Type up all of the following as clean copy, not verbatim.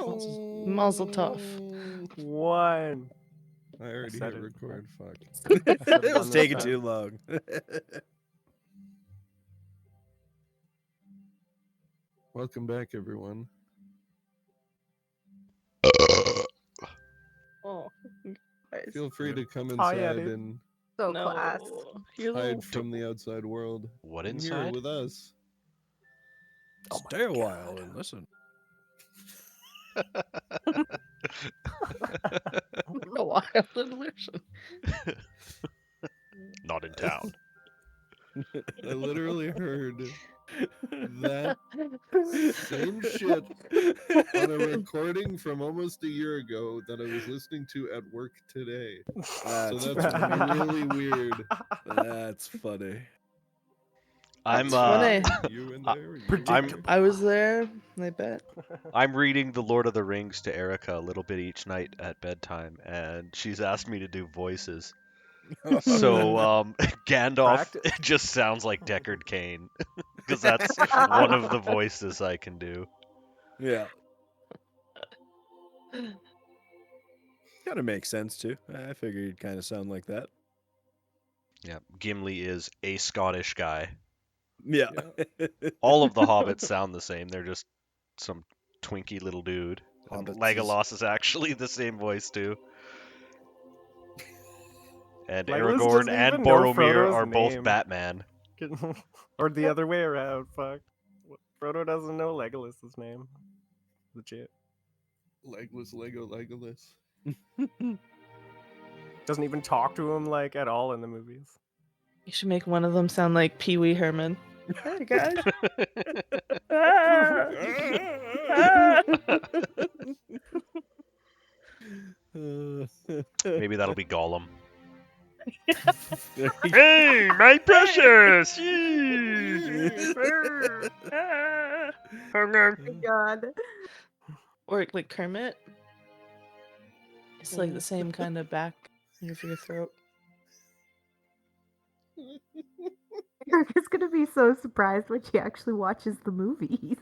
Mazel tov. One. I already said hit it. record. Fuck. It was taking too long. Welcome back, everyone. Oh, guys. Feel free to come Oh, yeah, inside dude. and So No, class. you're a little hide from the outside world. What Come here inside? with us. Oh my Stay a while God. and listen. a wild illusion. Not in town. I literally heard that same shit on a recording from almost a year ago that I was listening to at work today. That's So that's funny. really weird. That's funny. I'm funny. You and there, you Predictable. I was there. I bet. I'm reading The Lord of the Rings to Erica a little bit each night at bedtime, and she's asked me to do voices. So Gandalf Practice. just sounds like Deckard Cain, because that's one of the voices I can do. Yeah. Kind of makes sense too. I figured you'd kind of sound like that. Yeah, Gimli is a Scottish guy. Yeah. All of the hobbits sound the same. They're just some twinky little dude. And Hobbits Legolas is actually the same voice too. And Legolas Aragorn doesn't and even know Boromir Frodo's are both name. Batman. Or the other way around. Fuck. Frodo doesn't know Legolas's name. Legit. Legless Lego Legolas. Doesn't even talk to him like at all in the movies. You should make one of them sound like Pee Wee Herman. Hey guys. Ah! Ah! Maybe that'll be Gollum. Hey, my precious! Ah! Oh my God. Or like Kermit. It's like the same kind of back for your throat. Erica's gonna be so surprised when she actually watches the movies.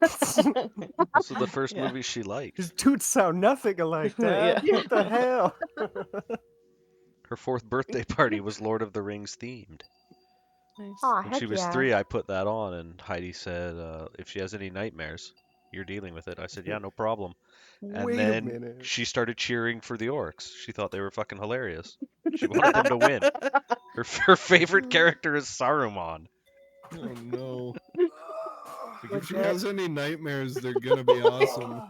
This is the first Yeah. movie she liked. His toots sound nothing alike, Dad. Yeah. What the hell? Her 4th birthday party was Lord of the Rings themed. Nice. Aw, When heck she was yeah. 3, I put that on, and Heidi said, if she has any nightmares, you're dealing with it. I said, yeah, no problem. And Wait a then minute. she started cheering for the orcs. She thought they were fucking hilarious. She wanted them to win. Her favorite character is Saruman. Oh no. Like, if she Legit. has any nightmares, they're gonna be awesome.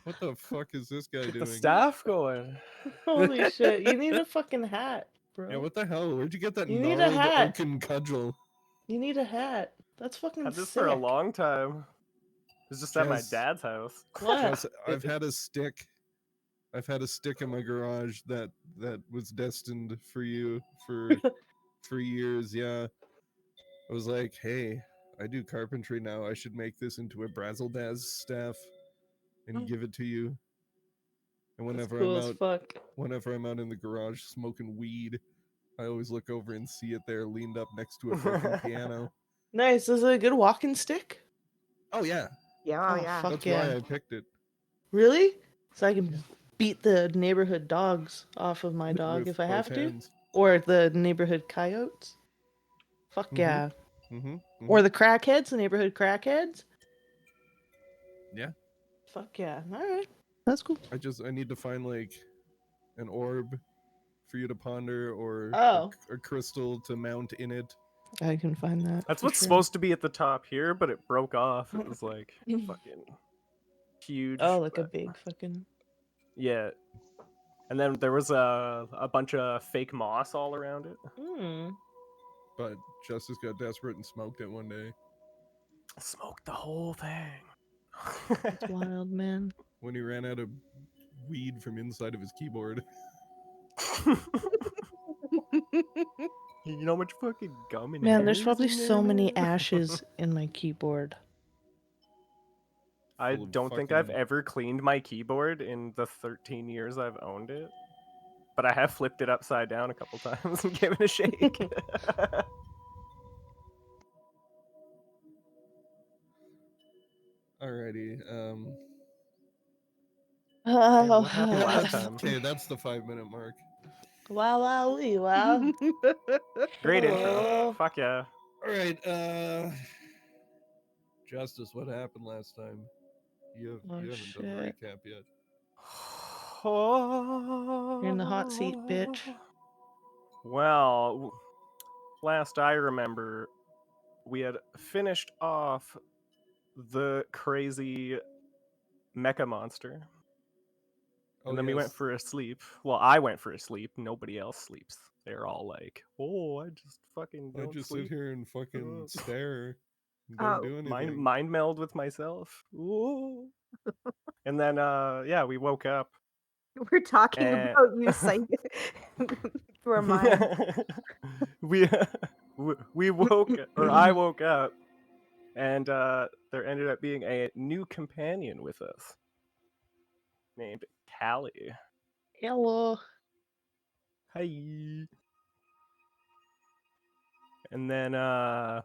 What the fuck is this guy Get doing? the staff going. Holy shit. You need a fucking hat, bro. Yeah, what the hell? Where'd you get that You need a gnarled hat. oaken cudgel? You need a hat. That's fucking Had this sick. for a long time. It was just at my Jess. dad's house. What? Jess, I've had a stick. I've had a stick in my garage that was destined for you for years. Yeah, I was like, hey, I do carpentry now. I should make this into a Brazzledaz staff and give it to you. And That's whenever cool I'm as out, fuck. whenever I'm out in the garage smoking weed, I always look over and see it there, leaned up next to a fucking piano. Nice. Is it a good walking stick? Oh yeah, Yeah, oh, Oh, yeah. fuck. that's yeah. why I picked it. Really? So I can beat the neighborhood dogs off of my dog with if I both have to? hands. Or the neighborhood coyotes? Fuck Mhm. yeah. Mm-hmm. Or the crackheads, the neighborhood crackheads? Yeah. Fuck yeah. Alright. That's cool. I need to find like an orb for you to ponder or Oh. a crystal to mount in it. I can find that. That's for what's sure. supposed to be at the top here, but it broke off. It was like fucking huge. Oh, like a but- big fucking. Yeah. And then there was a bunch of fake moss all around it. Hmm. But Justice got desperate and smoked it one day Smoked the whole thing. That's wild, man. when he ran out of weed from inside of his keyboard. You know how much fucking gum and Man, there's hairs probably in there, so many man? ashes in my keyboard. I Full of don't think I've fucking- ever cleaned my keyboard in the 13 years I've owned it. But I have flipped it upside down a couple times and given it a shake. Alrighty. Man, what happened last time? Okay, that's the 5-minute mark. Wow, wow, wee, wow. Great intro. Oh. Fuck yeah. All right, Justice, what happened last time? You Oh, haven't done the shit. recap yet. You're in the hot seat, bitch. Well, last I remember, we had finished off the crazy mecha monster. Oh, And then we went yes. for a sleep. Well, I went for a sleep. Nobody else sleeps. They're all like, "Oh, I just fucking I don't just sleep." sit here and fucking Uh, stare. And Oh. don't do anything. mind meld with myself. Ooh. And then yeah, we woke up. We're talking And- about you psychic through our mind. we we woke or I woke up, and there ended up being a new companion with us named Callie. Hello. Hi. And then after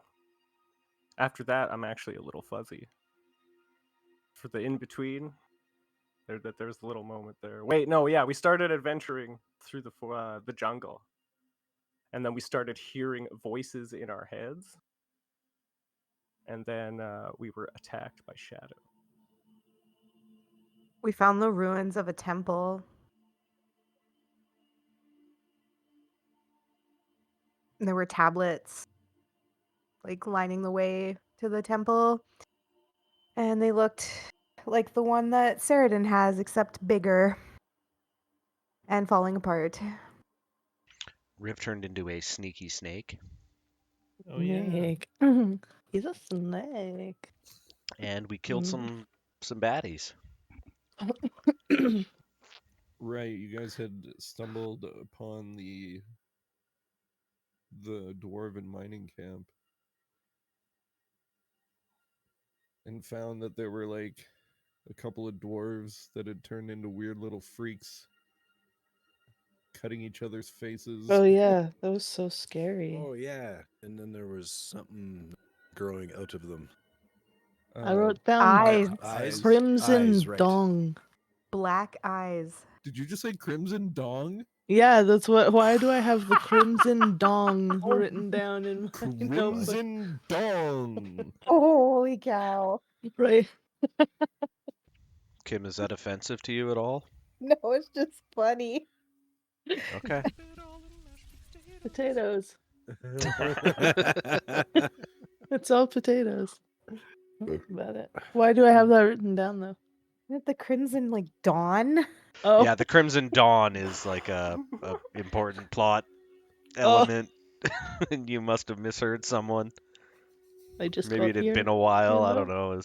that, I'm actually a little fuzzy. For the in between, there's a little moment there. Wait, no, yeah, we started adventuring through the jungle, and then we started hearing voices in our heads, and then we were attacked by Shadow. We found the ruins of a temple. And there were tablets like lining the way to the temple. And they looked like the one that Saradin has, except bigger and falling apart. Rip turned into a sneaky snake, Oh, yeah. Snake. He's a snake. and we killed Mm. some baddies. Right, you guys had stumbled upon the dwarven mining camp and found that there were like a couple of dwarves that had turned into weird little freaks cutting each other's faces. Oh yeah, that was so scary. Oh yeah, and then there was something growing out of them. I wrote down Eyes. Eyes. Crimson Eyes, right. Dong. Black eyes. Did you just say Crimson Dong? Yeah, that's what. Why do I have the Crimson Dong written down in my notebook? Crimson Dong. Holy cow. Right. Kim, is that offensive to you at all? No, it's just funny. Okay. Potatoes. It's all potatoes. That's about it. Why do I have that written down though? Isn't the crimson like dawn? Oh, Yeah, the Crimson Dawn is like a important plot Oh. element, and you must have misheard someone. I just Maybe got it had here. been a while. I know. don't know.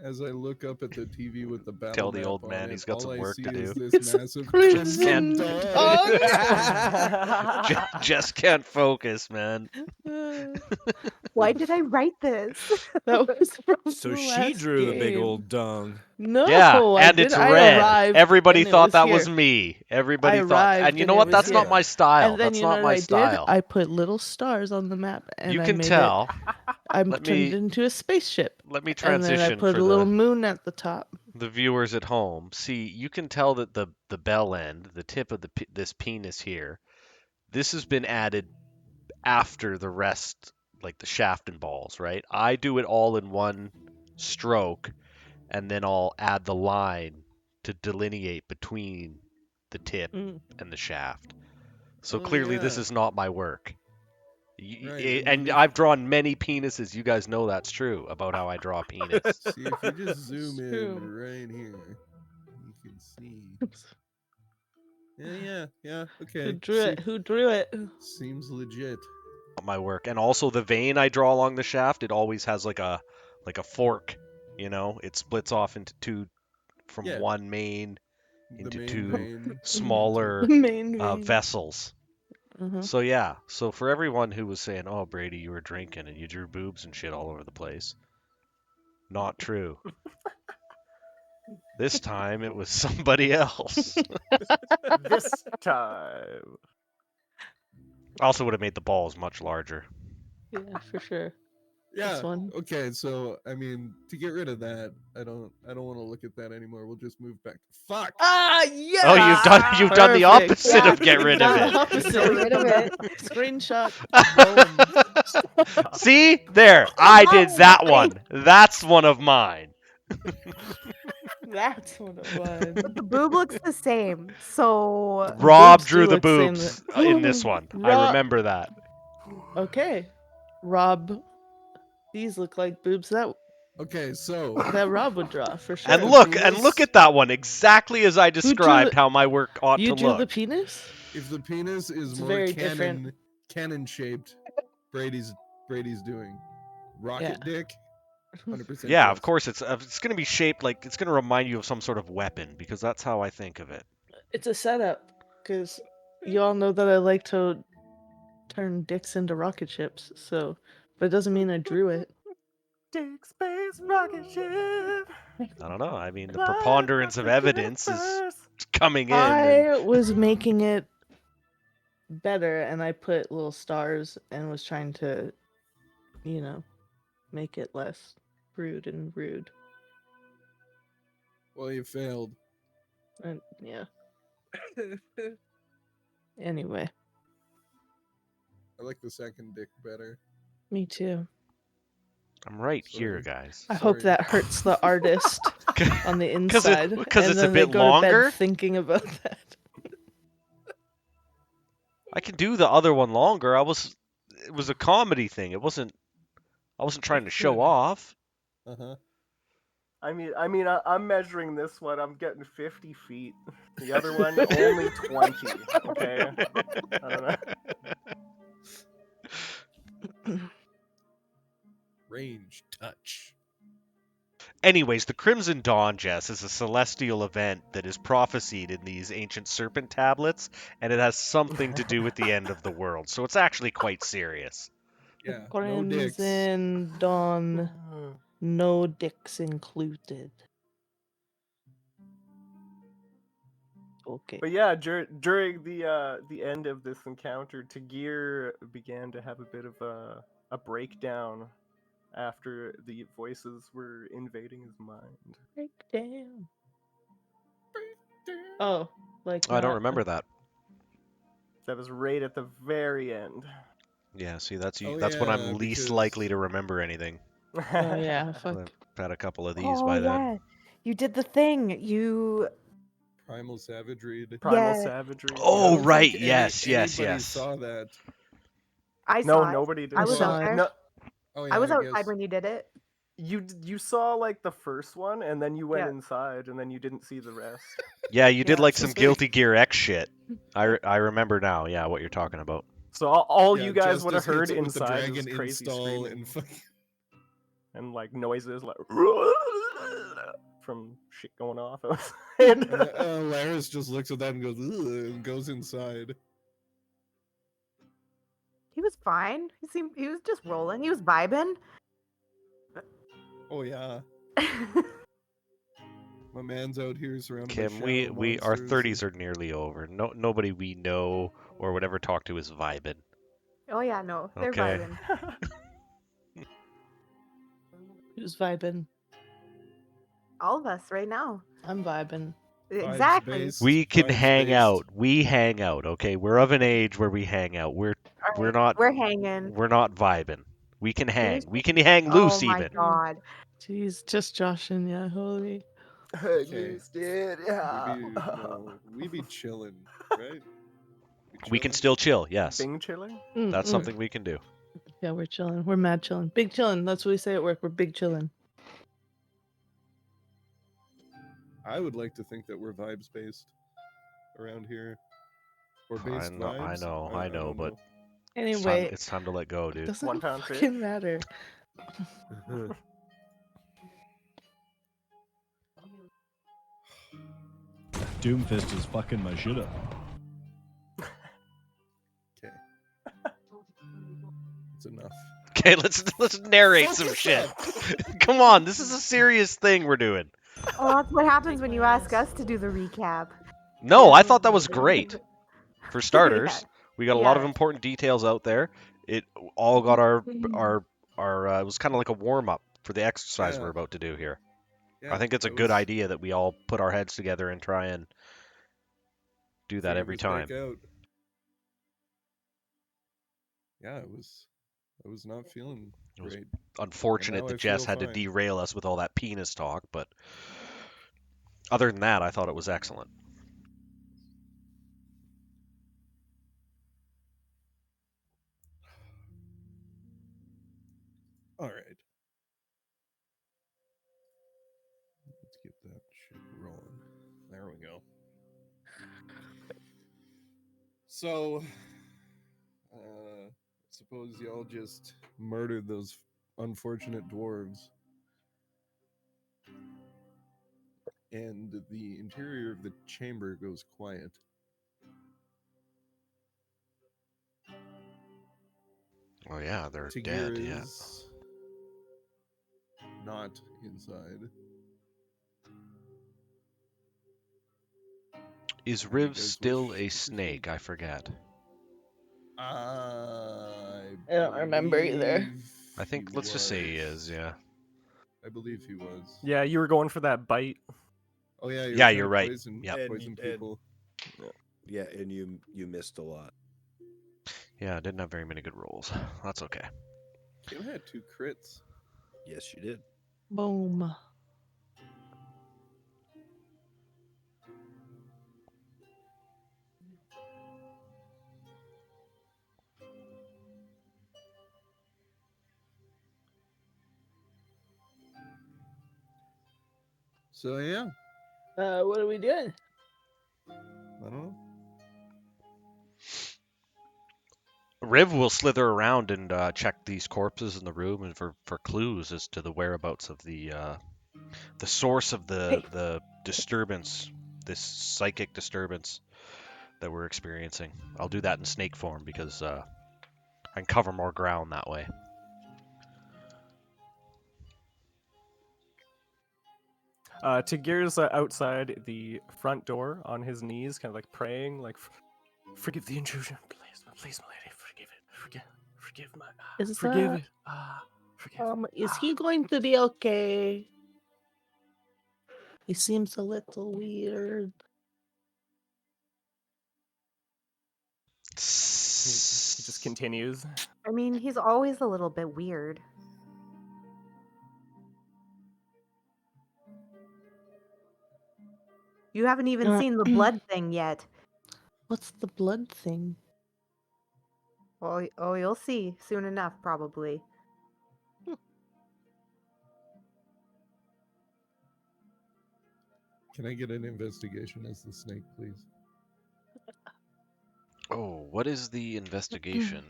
As I look up at the TV with the battle Tell the map old on man it, he's got all some I work see to is do. this It's massive Crimson Dong. Dong. Just can't focus, man. Why did I write this? That was from So the she last drew the big game. old dung. No, Yeah, I and did. it's I red. arrived. Everybody and it thought that here. was me. Everybody I thought, and arrived you and know it what? was That's not here. my style. And then That's you know not what my I style. did? I put little stars on the map, and You I can made tell. I Let turned me- it into a spaceship. Let me And then I transition put for a little moon at the top. the viewers at home. See, you can tell that the bell end, the tip of this penis here, this has been added after the rest, like the shaft and balls, right? I do it all in one stroke, and then I'll add the line to delineate between the tip Mm. and the shaft. So Oh, clearly this yeah. is not my work. Right, And if- I've drawn many penises. You guys know that's true about how I draw a penis. See, if you just zoom It's in true. right here, you can see. Yeah, okay. Who drew it? Seems legit. My work, and also the vein I draw along the shaft, it always has like a fork. You know, it splits off into two, from Yeah. one main The into main two vein. smaller Main vein. vessels. Uh-huh. So yeah, so for everyone who was saying, "Oh, Brady, you were drinking and you drew boobs and shit all over the place," not true. This time it was somebody else. This time. Also would have made the balls much larger. Yeah, for sure. Yeah. This one. Okay, so I mean, to get rid of that, I don't want to look at that anymore. We'll just move back. Fuck. Ah, yeah. Oh, you've done the Perfect. opposite Yeah, of get rid of The it. opposite. Get rid of it. Screenshot. Boom. See? There. I did that one. That's one of mine. That's what it was. But the boob looks the same. So Rob boobs drew do the look same. boobs in this one. I Rob- remember that. Okay. Rob. These look like boobs that Okay, so Rob would draw for sure. And the look penis- at that one, exactly as I described the- how my work ought You to drew look. the penis? if the penis is It's more very different. cannon shaped, Brady's doing rocket dick. 100%. Yeah, yes. of course it's going to be shaped like it's going to remind you of some sort of weapon because that's how I think of it. It's a setup, because you all know that I like to turn dicks into rocket ships, so... But it doesn't mean I drew it. Dick space rocket ship. I don't know. I mean, the Fly preponderance of across the evidence is universe. coming in. I was making it better, and I put little stars and was trying to, you know, make it less rude and rude. Well, you failed. And yeah. Anyway, I like the second dick better. me too. I'm right here, Sorry. guys. I hope Sorry. that hurts the artist on the 'Cause it- inside. 'cause and it's a then they bit go to longer? bed thinking about that. I can do the other one longer. It was a comedy thing. I wasn't trying to show off. Uh-huh. I'm measuring this one. I'm getting 50 feet. The other one only 20. Okay. I don't know. Range touch. Anyways, the Crimson Dawn, Jess, is a celestial event that is prophesied in these ancient serpent tablets, and it has something to do with the end of the world. So it's actually quite serious. Yeah. No dicks. Crimson Dawn, no dicks included. Okay. But yeah, during the end of this encounter, Tagir began to have a bit of a breakdown after the voices were invading his mind. Breakdown. Oh, like I don't not- remember that. That was right at the very end. Yeah, see, that's Oh, that's when yeah, I'm least because- likely to remember anything. Oh yeah, fuck. I've had a couple of these oh by then. yeah, you did the thing. You Primal savagery. Primal Yeah. savagery. Oh, I don't right, think yes, anybody yes. saw that. I No, saw it. nobody did. I was saw out it. there. No, Oh yeah. I was I outside guess. when you did it. you saw like the first one, and then you went Yeah. inside, and then you didn't see the rest. Yeah, you did Yeah, like it's some just like- Guilty Gear X shit. I remember now. Yeah, what you're talking about. So all Yeah, you guys would have Justice heard hits it with the inside dragon is crazy install screaming and fucking. and like noises like from shit going off outside. And Laris just looks at that and goes, "Ugh," and goes inside. He was fine. He was just rolling. He was vibing. Oh yeah, my man's out here surrounded by Kim, we shadow our monsters 30s are nearly over. Nobody we know or would ever talk to is vibing. Oh yeah, no, they're Okay. vibing. Who's vibing? All of us right now. I'm vibing. Exactly. Vibes-based, We can hang vibes-based. out. We hang out. Okay, we're of an age where we hang out. We're not We're hanging. vibing. We can hang. Here's- We can hang Oh loose my even. god. Jeez, just Josh and yeah, holy. Okay. Yeah. We be chilling, right? We can chillin'? still chill. Yes, Bing chilling. that's Mm. something we can do. Yeah, we're chilling. We're mad chilling. Big chilling. That's what we say at work. We're big chilling. I would like to think that we're vibes based around here, or based I vibes. know, I know, don't but Anyway, it's time to let go, it dude. doesn't One pound fucking fish. matter. know. Doomfist is fucking my shit up. Okay, it's enough. Okay, let's narrate some shit. Come on, this is a serious thing we're doing. Oh, that's what happens when you ask us to do the recap. No, I thought that was great. For starters, Yeah. we got a lot of Yeah. important details out there. It all got our it was kind of like a warm up for the exercise Yeah. we're about to do here. Yeah, I think it's a that good was- idea that we all put our heads together and try and do that figure every this back time. out. Yeah, I was not feeling It was great. Unfortunate now that I Jess feel had to fine. derail us with all that penis talk, but other than that, I thought it was excellent. All right. Let's get that shit rolling. There we go. So, suppose y'all just murdered those unfortunate dwarves. And the interior of the chamber goes quiet. Oh yeah, they're Tigir dead. Yeah. is not inside. Is What do you Riv guys still wish a to snake? proceed? I forget. I don't remember either. believe I think he let's just say he was. is. Yeah. I believe he was. Yeah, you were going for that bite. Oh yeah, you were Yeah, trying you're to right. poison, Yep. poison people. Yeah, and you missed a lot. Yeah, I didn't have very many good rolls. That's okay. Kim had 2 crits. Yes, you did. Boom. So yeah, What are we doing? I don't know. Riv will slither around and check these corpses in the room and for clues as to the whereabouts of the source of Hey. the disturbance, this psychic disturbance that we're experiencing. I'll do that in snake form because I can cover more ground that way. Tigir's outside the front door on his knees, kind of like praying, like, forgive the intrusion, please, please, my lady, forgive it, forgive my, Is forgive that- it, forgive. Is he going to be okay? He seems a little weird. He just continues. I mean, he's always a little bit weird. You haven't even seen the blood thing yet. What's the blood thing? Oh, you'll see soon enough, probably. Can I get an investigation as the snake, please? Oh, what is the investigation?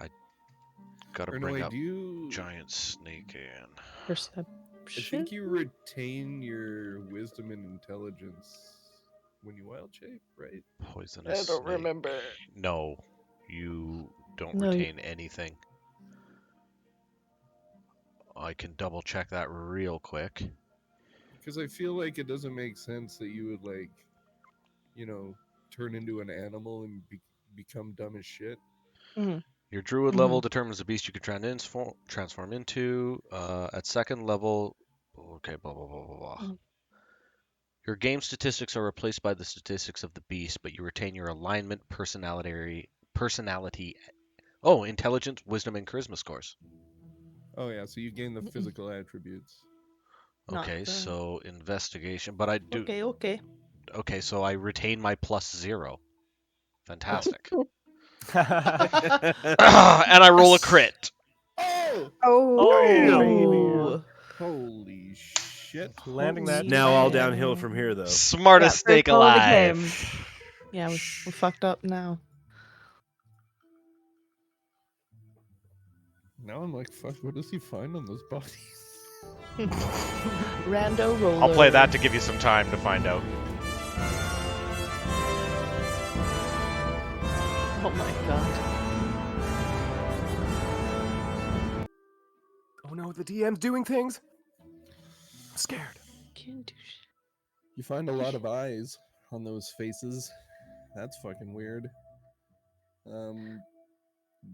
I gotta Or no, bring wait, up do you? giant snake in. Perception? I think you retain your wisdom and intelligence when you wild shape, right? Poisonous I don't snake. remember. No, you don't No, you- retain anything. I can double check that real quick. Because I feel like it doesn't make sense that you would like, turn into an animal and become dumb as shit. Your druid level determines the beast you can transform into. At second level, okay, blah blah blah blah blah. Your game statistics are replaced by the statistics of the beast, but you retain your alignment, personality, intelligence, wisdom, and charisma scores. Oh yeah, so you gain the physical attributes. Not Okay, the- so investigation, but I do. Okay. Okay, so I retain my +0. Fantastic. Oh! And I roll a crit. Oh! Oh, Holy shit! Landing that. Holy Now all shit. downhill from here, though. Smartest Yeah, snake first roll of the alive. game. Yeah, we're fucked up now. Now I'm like, fuck. What does he find on those bodies? Rando roller. I'll play that to give you some time to find out. Oh my god. Oh no, the DM's doing things. I'm scared. Can't do shit. You find a lot of eyes on those faces. That's fucking weird.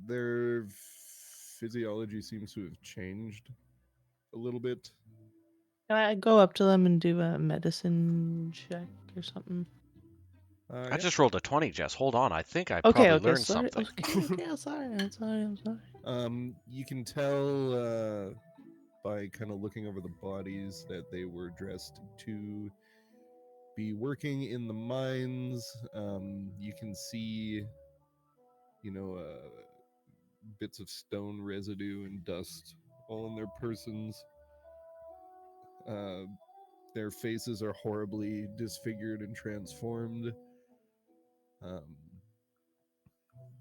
their physiology seems to have changed a little bit. Can I go up to them and do a medicine check or something? I Yeah. just rolled a 20, Jess. Hold on. I think I Okay, probably okay, learned sorry. something. Okay, I'm sorry. I'm sorry. You can tell by kind of looking over the bodies that they were dressed to be working in the mines. You can see, bits of stone residue and dust all on their persons. Their faces are horribly disfigured and transformed.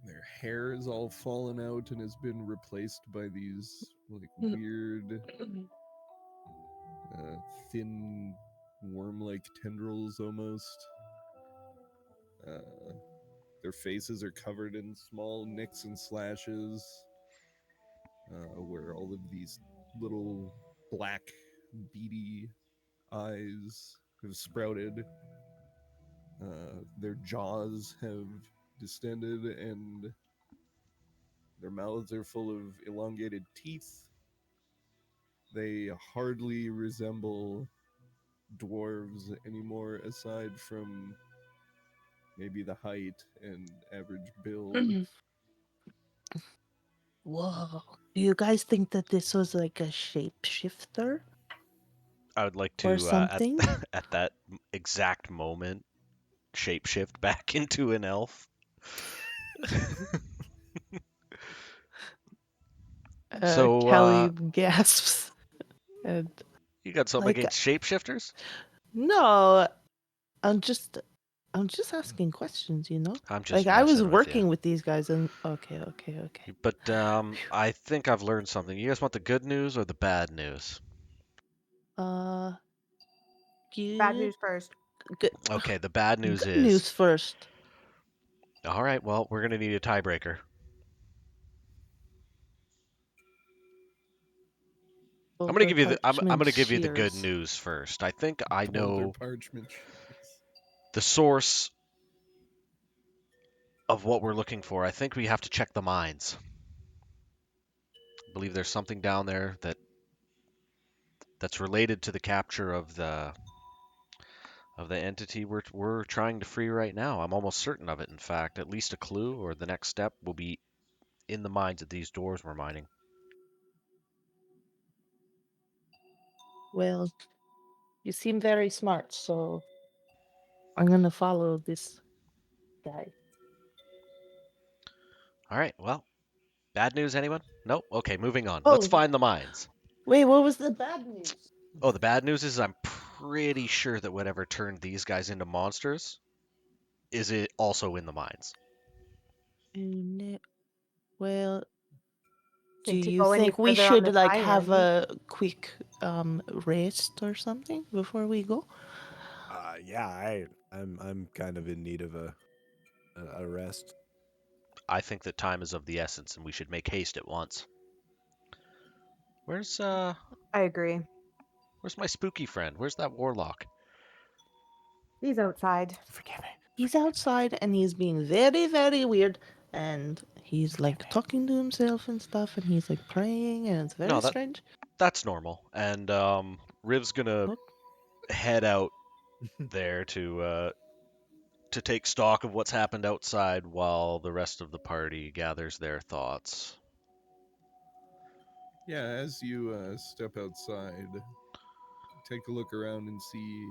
Their hair is all fallen out and has been replaced by these like weird, thin, worm-like tendrils almost. Their faces are covered in small nicks and slashes, where all of these little black, beady eyes have sprouted. Their jaws have distended, and their mouths are full of elongated teeth. They hardly resemble dwarves anymore, aside from maybe the height and average build. Whoa. Do you guys think that this was like a shapeshifter I would like or to, something? at that exact moment, shapeshift back into an elf. Kelly So, gasps. And you got something like, against shapeshifters? no, I'm just asking questions, I'm just Like I was messing with you. working with these guys and okay. But I think I've learned something. You guys want the good news or the bad news? Uh, Bad good, news first. good, Okay, the bad news good is. news first. All right, well, we're gonna need a tiebreaker. I'm gonna Over give you the I'm parchment gonna give you the good shears. news first. I think I Boulder know parchment shears. the source of what we're looking for. I think we have to check the mines. I believe there's something down there that's related to the capture of the entity we're trying to free right now. I'm almost certain of it. In fact, at least a clue or the next step will be in the mines at these doors we're mining. Well, you seem very smart, so I'm gonna follow this guy. All right, well, bad news, anyone? Nope. Okay, moving on. Let's Oh, find the mines. wait, what was the bad news? Oh, the bad news is I'm pretty sure that whatever turned these guys into monsters is it also in the mines. Well, do Think to you go any think we further on should the like have tie-in. a quick rest or something before we go? Yeah, I'm kind of in need of a rest. I think that time is of the essence and we should make haste at once. Where's I agree. my spooky friend? Where's that warlock? He's outside. Forgive me. He's outside and he's being very, very weird. And he's like talking to himself and stuff, and he's like praying, and it's very No, strange. that's normal. And Riv's gonna Oh. head out there to take stock of what's happened outside while the rest of the party gathers their thoughts. Yeah, as you step outside, take a look around and see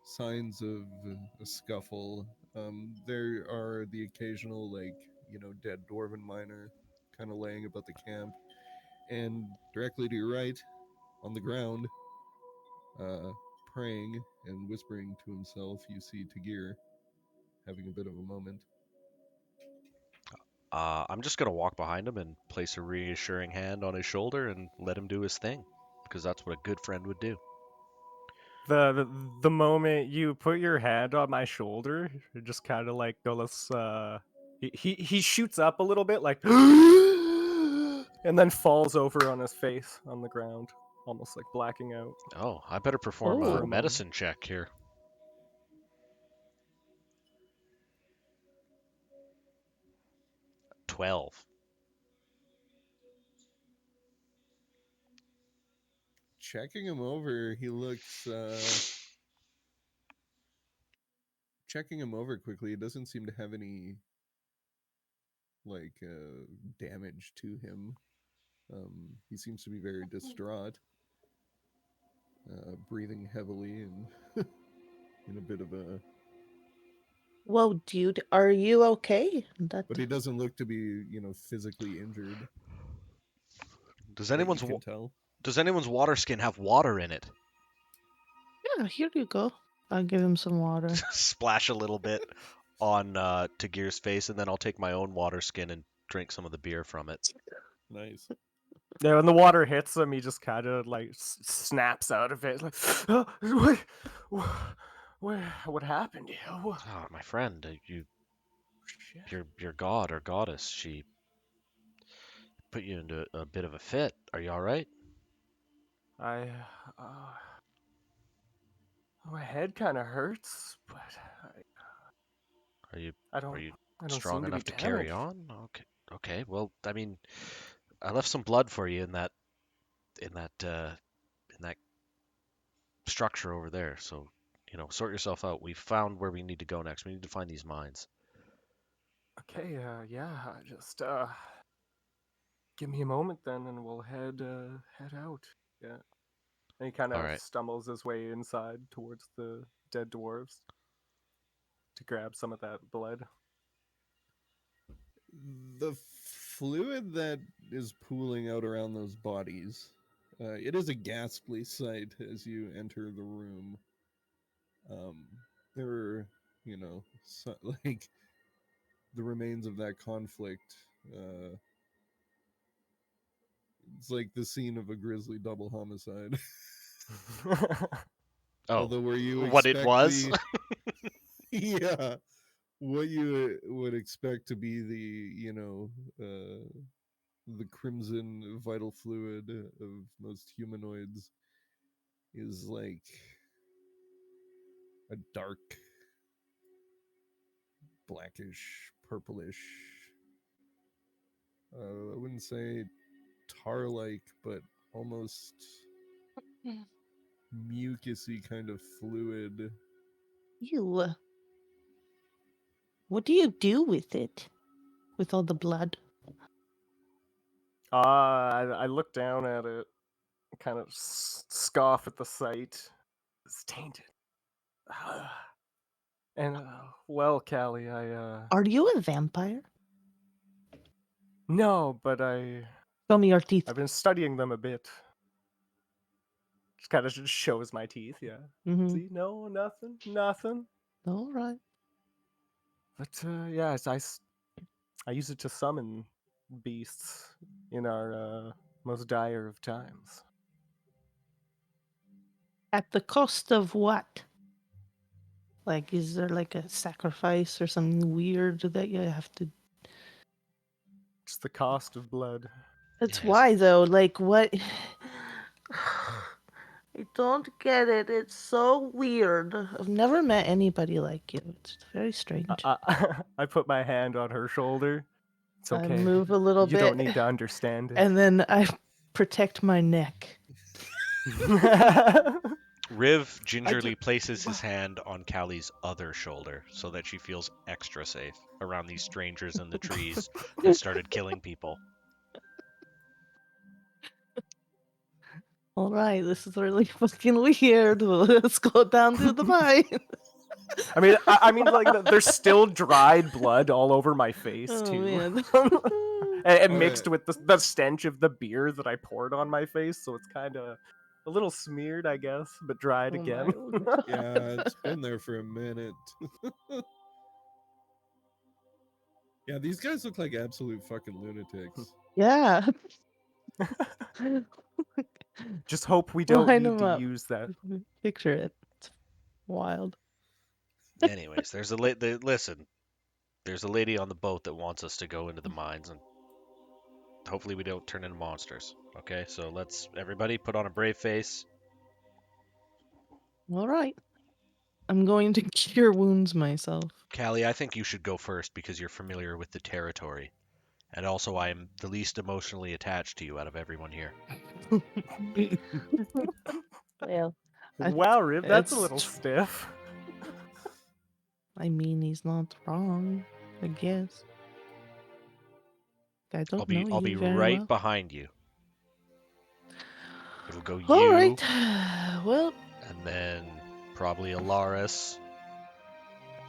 signs of a scuffle. There are the occasional, dead dwarven miner kind of laying about the camp. And directly to your right, on the ground, praying and whispering to himself, you see Tagir having a bit of a moment. I'm just gonna walk behind him and place a reassuring hand on his shoulder and let him do his thing, because that's what a good friend would do. The moment you put your hand on my shoulder, it just kind of like goes. He shoots up a little bit, like, and then falls over on his face on the ground, almost like blacking out. Oh, I better perform For a a moment. medicine check here. 12. checking him over, he looks checking him over quickly. He doesn't seem to have any like damage to him. He seems to be very distraught, breathing heavily and in a bit of a. Whoa, dude, are you okay? That But he doesn't look to be, physically injured. Does that you anyone's can tell. does anyone's water skin have water in it? yeah, here you go. I'll give him some water. Splash a little bit on Tagir's face, and then I'll take my own water skin and drink some of the beer from it. Nice. Yeah, when the water hits him, he just kind of like snaps out of it, like, what happened? Oh, my friend, your god or goddess, she put you into a bit of a fit. Are you all right? I, my head kind of hurts, but Are you I don't strong seem to be enough to carry damaged. on? Okay. Okay. Well, I mean, I left some blood for you in that in that structure over there. So, sort yourself out. We've found where we need to go next. We need to find these mines. Okay, yeah, just give me a moment then, and we'll head out. Yeah, and he kind All of right. stumbles his way inside towards the dead dwarves to grab some of that blood. The fluid that is pooling out around those bodies, it is a ghastly sight as you enter the room. There are, like the remains of that conflict. It's like the scene of a grisly double homicide. Oh, Although where you what it expect was? yeah, what you would expect to be the crimson vital fluid of most humanoids is like a dark blackish purplish, I wouldn't say tar like, but almost mucusy kind of fluid. Ew. What do you do with it? With all the blood? I look down at it, kind of scoff at the sight. It's tainted. And well, Callie, Are you a vampire? no, but Show me your teeth. I've been studying them a bit. Just kind of just shows my teeth. Yeah. Mm-hmm. See, no, nothing. All right. But yeah, I use it to summon beasts in our most dire of times. At the cost of what? Like, is there like a sacrifice or something weird that you have to? It's the cost of blood. That's Yes. why, though. Like, what? I don't get it. It's so weird. I've never met anybody like you. It's very strange. I put my hand on her shoulder. It's I okay. move a little You bit, don't need to understand it. and then I protect my neck. Riv gingerly places his hand on Callie's other shoulder so that she feels extra safe around these strangers in the trees that started killing people. All right, this is really fucking weird. Let's go down to the mine. I mean, like there's still dried blood all over my face Oh, too, man. and mixed with the stench of the beer that I poured on my face, so it's kind of a little smeared, I guess, but dried Oh, again. my. Yeah, it's been there for a minute. Yeah, these guys look like absolute fucking lunatics. Yeah. Just hope we don't Line need 'em to up. use that. Picture it. It's wild. Anyways, there's a listen. There's a lady on the boat that wants us to go into the mines, and hopefully we don't turn into monsters. Okay, so let's everybody put on a brave face. All right. I'm going to cure wounds myself. Callie, I think you should go first because you're familiar with the territory, And also, I am the least emotionally attached to you out of everyone here. Well, I- Wow, Rib, that's a it's little tr- stiff. I mean, he's not wrong, I guess. I don't know I'll you be very right well. behind you. It'll go All you, right. Well, and then probably Alaris,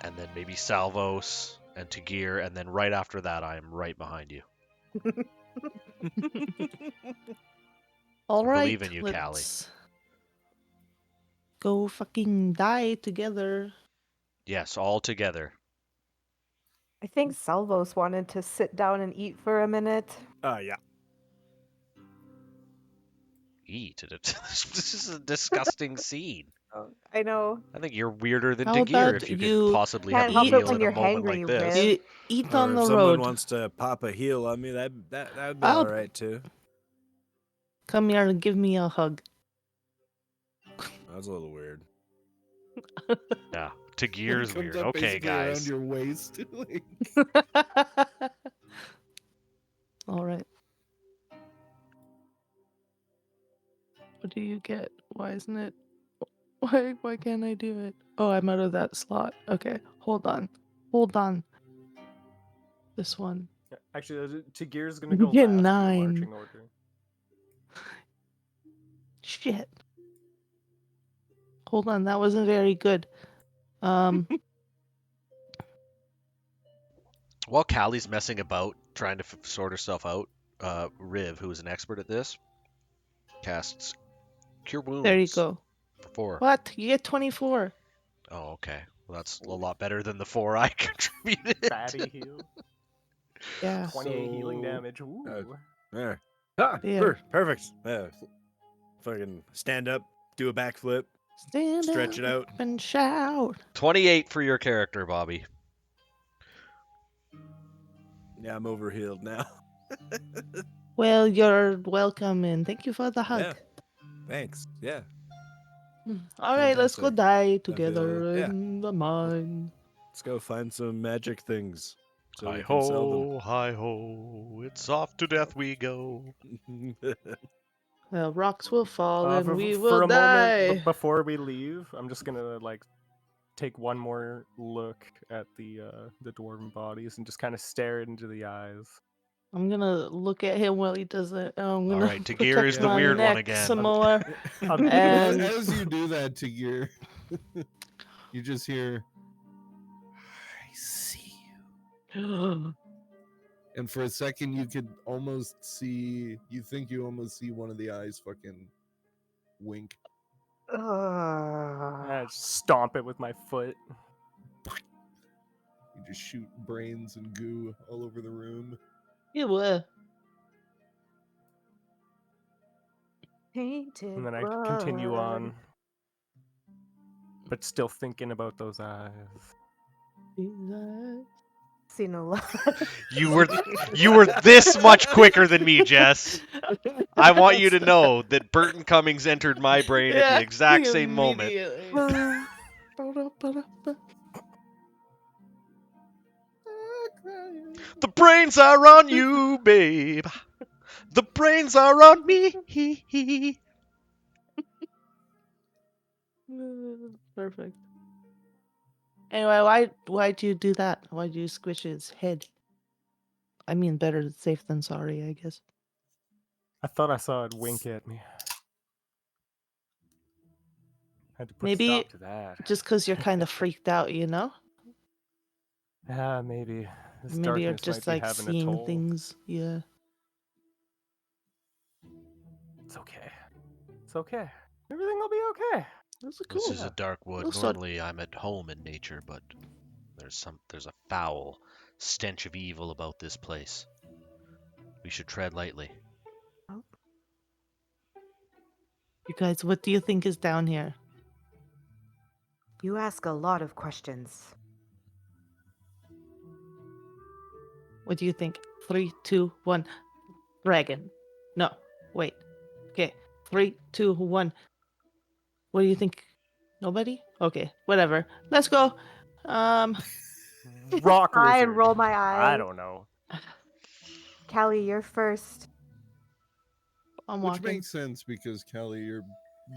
and then maybe Salvos and Tagir, and then right after that, I am right behind you. all I right. believe in you, Callie. Let's go fucking die together. Yes, all together. I think Salvos wanted to sit down and eat for a minute. Yeah. Eat. This is a disgusting scene. Oh, I know. I think you're weirder than How Tagir about if you you could possibly have Can't a help it meal when at a you're moment like hangry, this. Riv. You eat Or on if the someone road. wants to pop a heel on me, that'd be I'll- all right too. Come here and give me a hug. That's a little weird. Yeah, It Tagir's comes weird. up Okay, basically around guys. your waist. Like, All right. What do you get? Why isn't it? Why can't I do it? Oh, I'm out of that slot. Okay, hold on. This one. Actually, Tagir's gonna You go get last in the 9. marching order. Shit. Hold on, that wasn't very good. While Callie's messing about trying to sort herself out, Riv, who is an expert at this, casts Cure Wounds. There you go. For 4. What? You get 24. Oh, okay. Well, that's a lot better than the 4 I contributed. Fatty heal. Yeah. 28 healing So, damage. Ooh. There. Ah, Yeah. perfect. Fucking stand up, do a backflip, Stand stretch it up out. and shout. 28 for your character, Bobby. Yeah, I'm overhealed now. Well, you're welcome and thank you for the hug. Yeah. Thanks. Yeah. All right, let's go Fantastic. die together yeah. in the mine. Let's go find some magic things so Hi we can sell ho, hi ho, it's off to death we go. them. Well, rocks will fall and For, we for will a moment die. before we leave, I'm just gonna like take one more look at the dwarven bodies and just kind of stare it into the eyes. I'm gonna look at him while he does it. I'm gonna Alright, Tagir protect is the my weird one neck again. some more. I'm- And as you do that to your, you just hear, "I see you," and for a second you could almost see. You think you almost see one of the eyes fucking wink. I just stomp it with my foot. You just shoot brains and goo all over the room. you were. Painted And then I continue on, but still thinking about those eyes. Seen a lot. You were this much quicker than me, Jess. I want you to know that Burton Cummings entered my brain at the exact same moment. immediately. The brains are on you, babe. The brains are on me. Perfect. Anyway, why'd you do that? Why'd you squish his head? I mean, better safe than sorry, I guess. I thought I saw it wink at me. Had to put a Maybe stop to that. just because you're kind of freaked out, you know? Yeah, maybe. This Maybe you're darkness just might be like having a seeing toll. things. Yeah. It's okay. It's okay. Everything will be okay. That's cool. This is a dark wood. Also- Normally I'm at home in nature, but there's a foul stench of evil about this place. We should tread lightly. You guys, what do you think is down here? You ask a lot of questions. What do you think? 3, 2, 1. Dragon. No. Wait. Okay. 3, 2, 1. What do you think? Nobody? Okay. Whatever. Let's go. Rock I lizard. roll my eyes. I don't know. Callie, you're first. I'm Which walking. makes sense because Callie, you're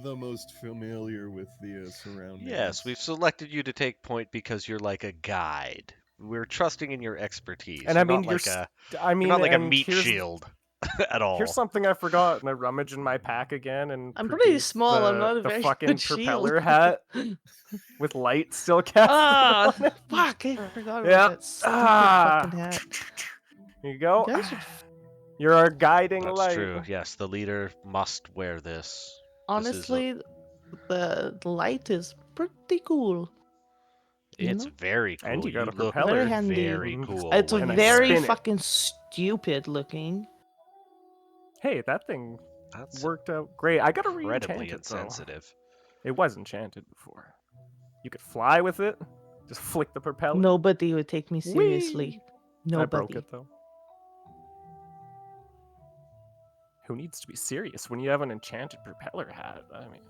the most familiar with the surroundings. Yes, we've selected you to take point because you're like a guide. We're trusting in your expertise. And you're I mean, not like a I mean, you're not like a and meat here's shield at all. here's something I forgot, and I rummage in my pack again and I'm pretty produce small. I'm not a the very fucking good shield. propeller hat with light still cast Ah, on it. fuck! I forgot about Yeah. that stupid fucking hat. Here you go. You guys are You're our guiding That's light. true. Yes, the leader must wear this. This is honestly, the light is pretty cool. You it's know? very cool. And you got a look propeller. Very handy. very Mm, cool. It's when and I you wear very it. spin it. fucking stupid looking. Hey, that thing That's worked out great. I gotta incredibly re-enchant it though. insensitive. It was enchanted before. You could fly with it. Just flick the propeller. Nobody would take me seriously. Whee! I broke Nobody. it though. Who needs to be serious when you have an enchanted propeller hat? I mean,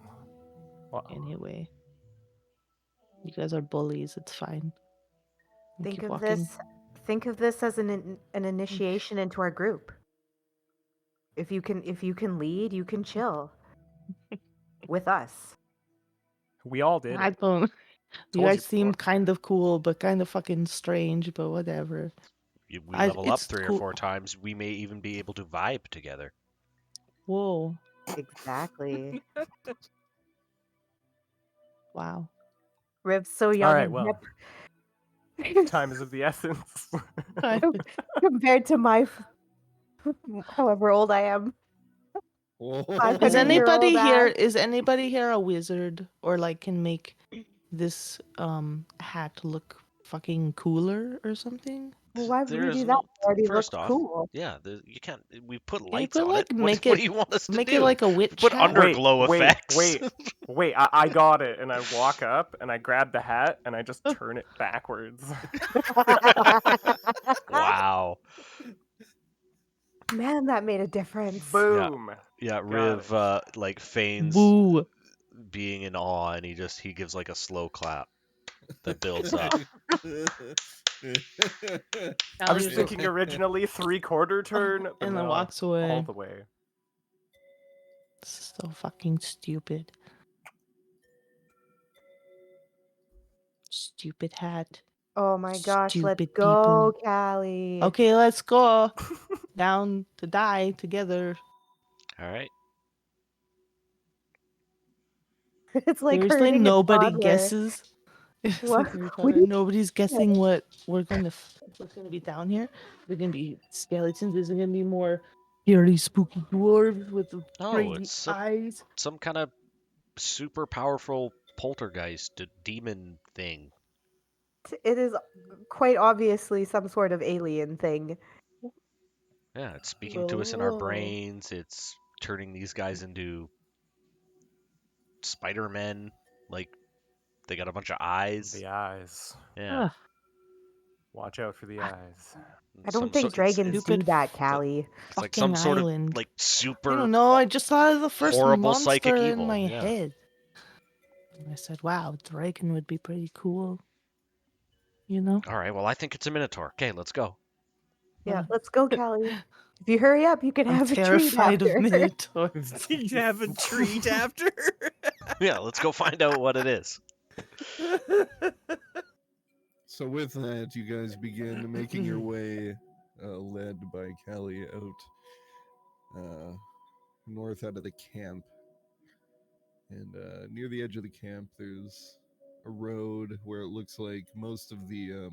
wow. Anyway, you guys are bullies. It's fine. You Think keep of walking. this. Think of this as an initiation into our group. If you can lead, you can chill with us. We all did. I It. don't. You Told guys you seem before. kind of cool, but kind of fucking strange. But whatever. We level up It's 3 or cool. 4 times. We may even be able to vibe together. Whoa! Exactly. Wow. Riv's so young All right, and well, hip. time is of the essence. Compared to however old I am. Whoa. Is 500-year-old anybody here a wizard or like can make this hat look fucking cooler or something? Well, why would we There's do that? no. It already First looks off, cool. yeah, you can't. We put Can you lights put, on like, it. make What it- do you want us to Make do? it like a witch Put hat? underglow wait, effects. wait! I got it, and I walk up and I grab the hat and I just turn it backwards. Wow. Man, that made a difference. Boom! Yeah, Got Riv it. like feigns Boo! being in awe, and he gives like a slow clap that builds up. I was Callie thinking originally 3/4 turn, but and then no, walks away. all the way. This is so fucking stupid. Stupid hat. Oh my gosh, let's Stupid go, people. Callie. Okay, let's go down to die together. All right. It's like Seriously, herding a nobody toddler. guesses. It's What? like Harry What Potter. do you Nobody's guessing what what's gonna be down here. There's gonna be skeletons. There's gonna be more scary, spooky dwarves with the Oh, crazy it's eyes. some kind of super powerful poltergeist demon thing. It is quite obviously some sort of alien thing. Yeah, it's speaking to us in our Whoa. brains. It's turning these guys into Spider-Men. Like they got a bunch of eyes. The eyes. Yeah. Ugh, Watch out for the eyes. I don't think dragons do stupid that, Callie. It's like some fucking sort island. of like I super don't know. I just thought of the first horrible monster psychic in evil, my yeah. head. And I said, "Wow, dragon would be pretty cool." You know? All right, well, I think it's a minotaur. Okay, let's go. Yeah, let's go, Callie. If you hurry up, you can I'm have a treat terrified of after. minotaurs. You have a treat after? Yeah, let's go find out what it is. So with that, you guys begin making your way, led by Callie, out north out of the camp. And near the edge of the camp, there's a road where it looks like most of the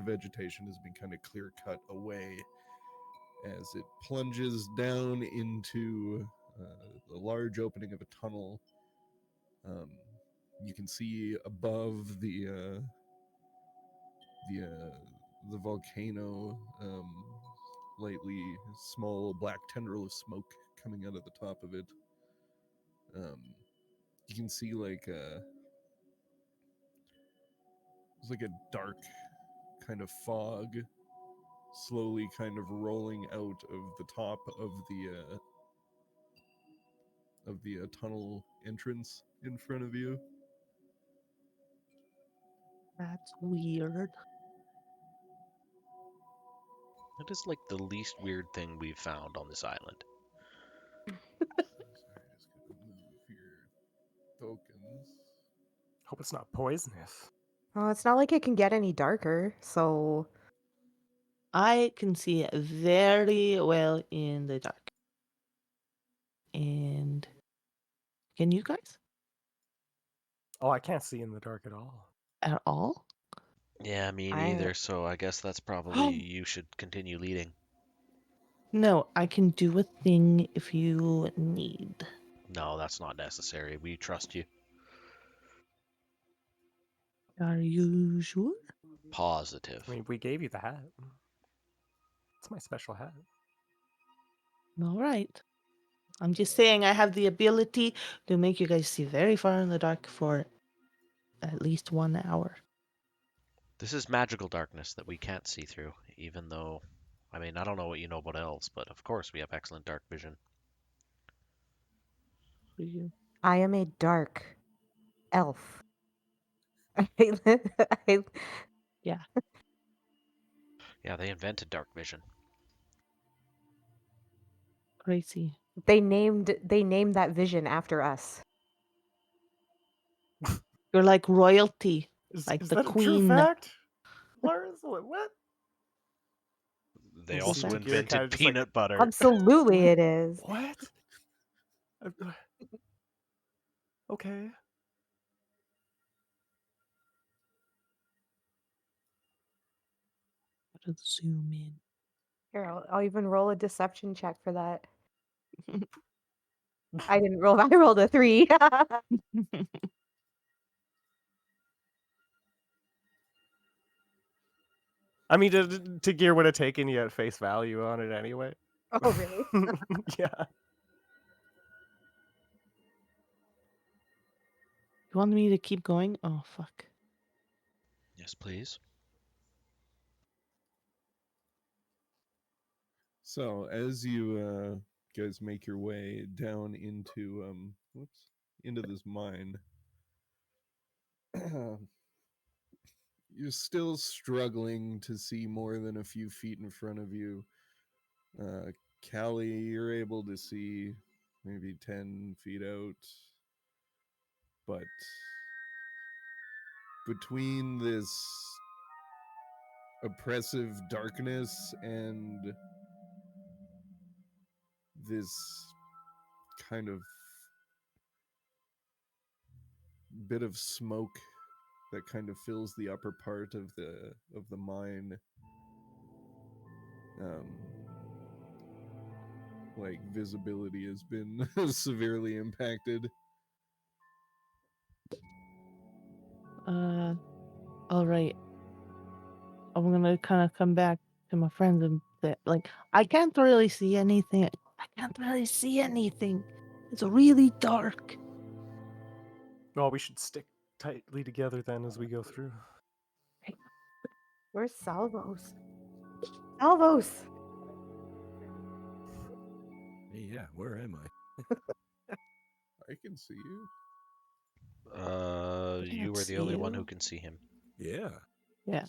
vegetation has been kind of clear cut away as it plunges down into the large opening of a tunnel. You can see above the volcano, lightly small black tendril of smoke coming out of the top of it. You can see like it's like a dark kind of fog slowly kind of rolling out of the top of the tunnel entrance in front of you. That's weird. What is like the least weird thing we've found on this island? Sorry, just gonna move your tokens. Hope it's not poisonous. Oh, it's not like it can get any darker, so I can see very well in the dark. And can you guys Oh, I can't see in the dark at all. at all? Yeah, me I neither. So I guess that's probably you should continue leading. No, I can do a thing if you need. No, that's not necessary. We trust you. Are you sure? Positive. I mean, we gave you the hat. It's my special hat. All right. I'm just saying I have the ability to make you guys see very far in the dark for at least 1 hour. This is magical darkness that we can't see through, even though, I mean, I don't know what you know about elves, but of course we have excellent dark vision. For you. I am a dark elf. I- Yeah. Yeah, they invented dark vision. Crazy. they named that vision after us. You're like royalty, Is, like is the that a true queen. fact? Lars, what? They Is also that- Tagir kinda invented just like, peanut butter. Absolutely, What? it is. What? Okay. Gotta zoom in. Here, I'll even roll a deception check for that. I didn't roll. I rolled a 3. I mean, Tagir would have taken you at face value on it anyway. Oh, really? Yeah. You want me to keep going? Oh, fuck. Yes, please. So as you guys make your way down into into this mine, you're still struggling to see more than a few feet in front of you. Callie, you're able to see maybe 10 feet out, but between this oppressive darkness and this kind of bit of smoke that kind of fills the upper part of the mine, like visibility has been severely impacted. All right. I'm gonna kind of come back to my friends and say, like, I can't really see anything. I can't really see anything. It's really dark. Well, we should stick tightly together then as we go through. Where's Salvos? Salvos! Hey, yeah, where am I? I can see you. You were Can't the only see one who you. can see him. Yeah. Yeah.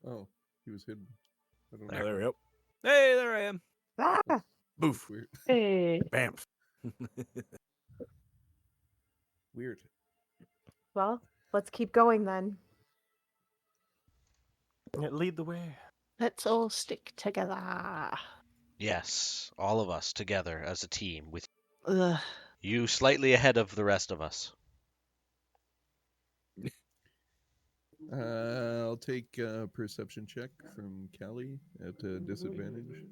Oh, he was hidden. I don't Oh, know. there we go. Hey, there I am. Ah! Boof. Weird. Hey. Bamf. Weird. Well, let's keep going then. Yeah, lead the way. Let's all stick together. Yes, all of us together as a team, with Ugh. you slightly ahead of the rest of us. I'll take a perception check from Callie at a disadvantage.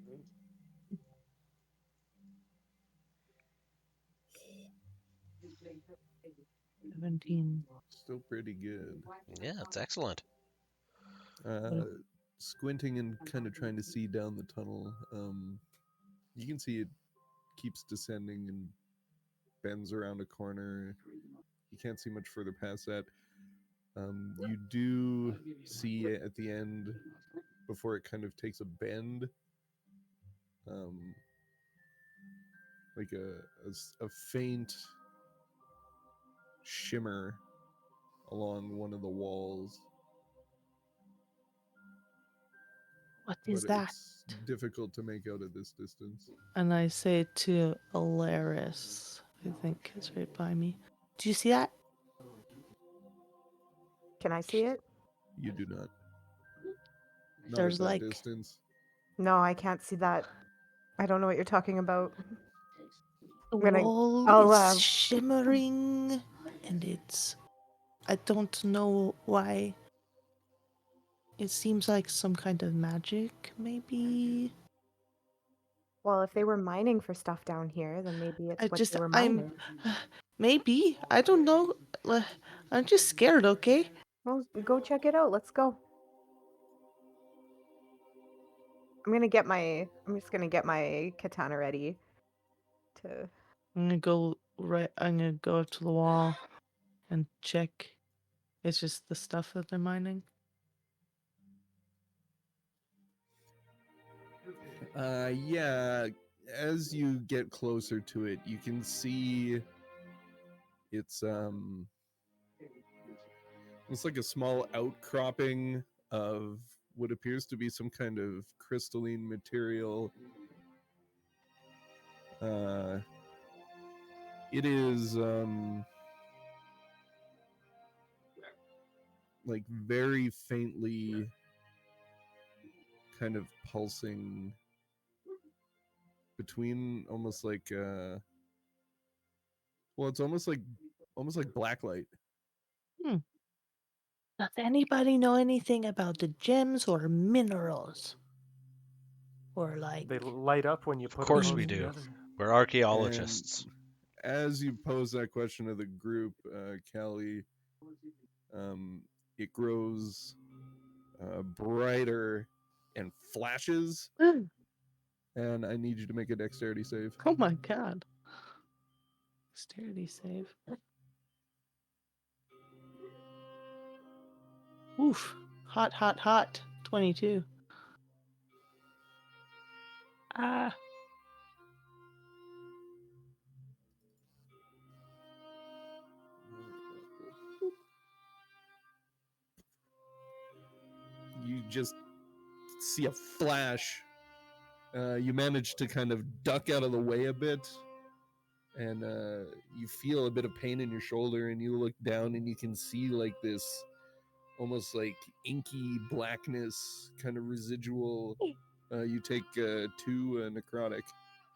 17. Still pretty good. Yeah, it's excellent. Squinting and kind of trying to see down the tunnel, you can see it keeps descending and bends around a corner. You can't see much further past that. You do see at the end, before it kind of takes a bend, like a faint shimmer along one of the walls. What is But that? it's difficult to make out at this distance. And I say to Alaris, I think is right by me. Do you see that? Can I see it? You do not. Not There's at that like distance. No, I can't see that. I don't know what you're talking about. the I'm gonna- wall I'll, is shimmering, and it's. I don't know why. It seems like some kind of magic, maybe. Well, if they were mining for stuff down here, then maybe it's what they were mining. Maybe. I don't know. I'm just scared, okay? Well, go check it out. Let's go. I'm just gonna get my katana ready to. I'm gonna go up to the wall and check. It's just the stuff that they're mining. Yeah. As you get closer to it, you can see it's it's like a small outcropping of what appears to be some kind of crystalline material. It is like very faintly kind of pulsing between almost like it's almost like blacklight. Does anybody know anything about the gems or minerals? Or like. They light up when you Of put course them we close do. together. We're archaeologists. As you pose that question to the group, Callie, it grows brighter and flashes, and I need you to make a dexterity save. Oh my god. Dexterity save. Oof. Hot, hot, hot. 22. Ah. You just see a flash. You manage to kind of duck out of the way a bit, and you feel a bit of pain in your shoulder, and you look down and you can see like this almost like inky blackness kind of residual. You take 2 necrotic.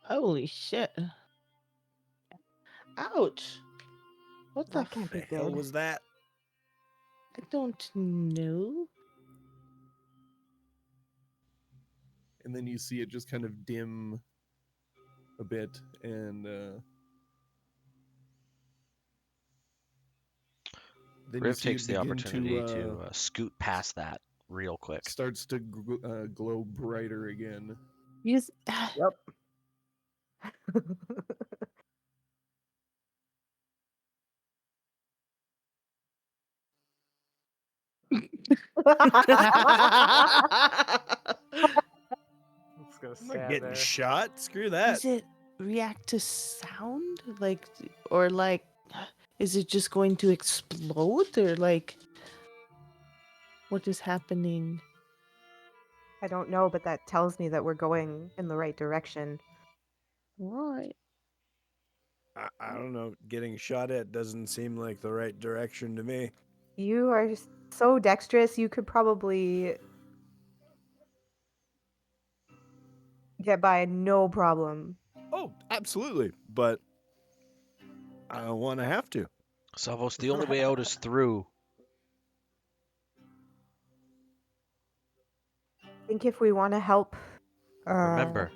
Holy shit. Ouch. What the That can't The be hell good. was that? I don't know. And then you see it just kind of dim a bit, and then you Riv see takes it the begin opportunity to to scoot past that real quick. starts to glow brighter again. Use. Yep. It's gonna I'm not stand getting there. shot. Screw that. Does it react to sound? Like, or like, is it just going to explode? Or like, what is happening? I don't know, but that tells me that we're going in the right direction. Right. I don't know. Getting shot at doesn't seem like the right direction to me. You are so dexterous, you could probably get by no problem. Oh, absolutely. But I don't want to have to. Savos, the only way out is through. I think if we want to help Remember,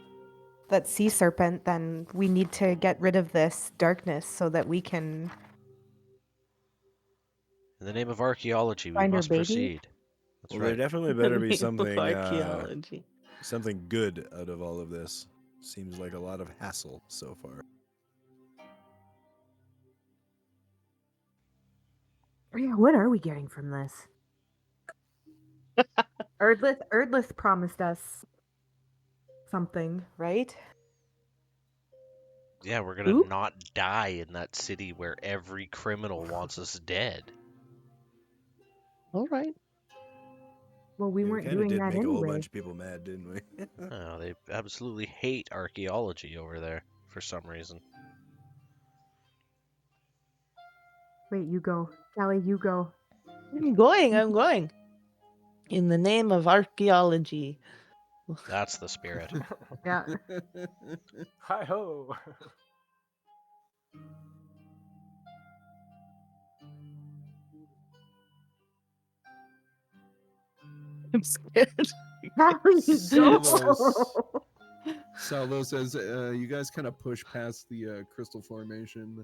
that sea serpent, then we need to get rid of this darkness so that we can in the name of archaeology, we find her must baby. proceed. That's Well, right. there definitely better be Name of something archaeology. something good out of all of this. Seems like a lot of hassle so far. Yeah, what are we getting from this? Erdlith promised us something, right? Yeah, we're gonna Who? not die in that city where every criminal wants us dead. All right. Well, we Yeah, weren't kinda doing did that make a whole anyway. bunch of people mad, didn't we? Oh, they absolutely hate archaeology over there for some reason. Wait, you go. Sally, you go. I'm going. In the name of archaeology. That's the spirit. Yeah. Hi ho! I'm scared. Sally, Salvos. go. Salvos, as you guys kind of push past the crystal formation,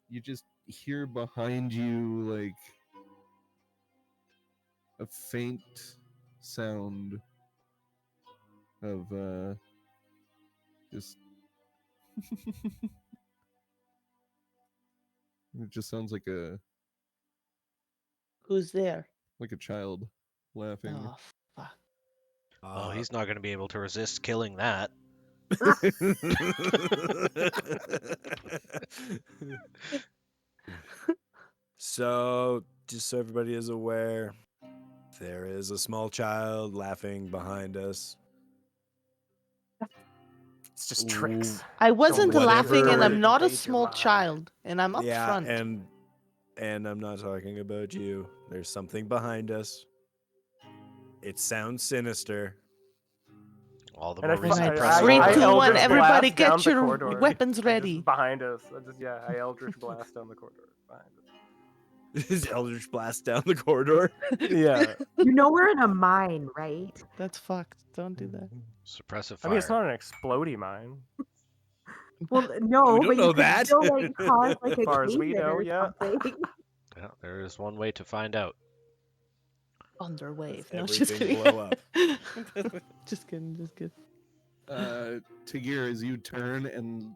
you just hear behind you like a faint sound of just it just sounds like a Who's there? child laughing. Oh, fuck. Oh, he's not going to be able to resist killing that. So, just so everybody is aware, there is a small child laughing behind us. It's just tricks. I wasn't whatever- laughing, and I'm Don't not a invade your small mind. child, and I'm up Yeah, front. and I'm not talking about you. There's something behind us. It sounds sinister. All the And I more fi- reason I- to press Three, forward. two, one, Eldritch everybody Blast down get the your corridor. weapons I just ready. behind us. I Eldritch Blast down the corridor. Behind us. Is Eldritch Blast down the corridor? Yeah. You know we're in a mine, right? That's fucked. Don't do that. Suppressive I fire. mean, it's not an explodey mine. Well, no, We don't but know you could that. still like cause like a Far as we cave-in know, or yeah. something. Yeah, there is one way to find out. Thunderwave. Does No, just everything kidding. blow up? Just kidding. Just kidding. Tagir, as you turn and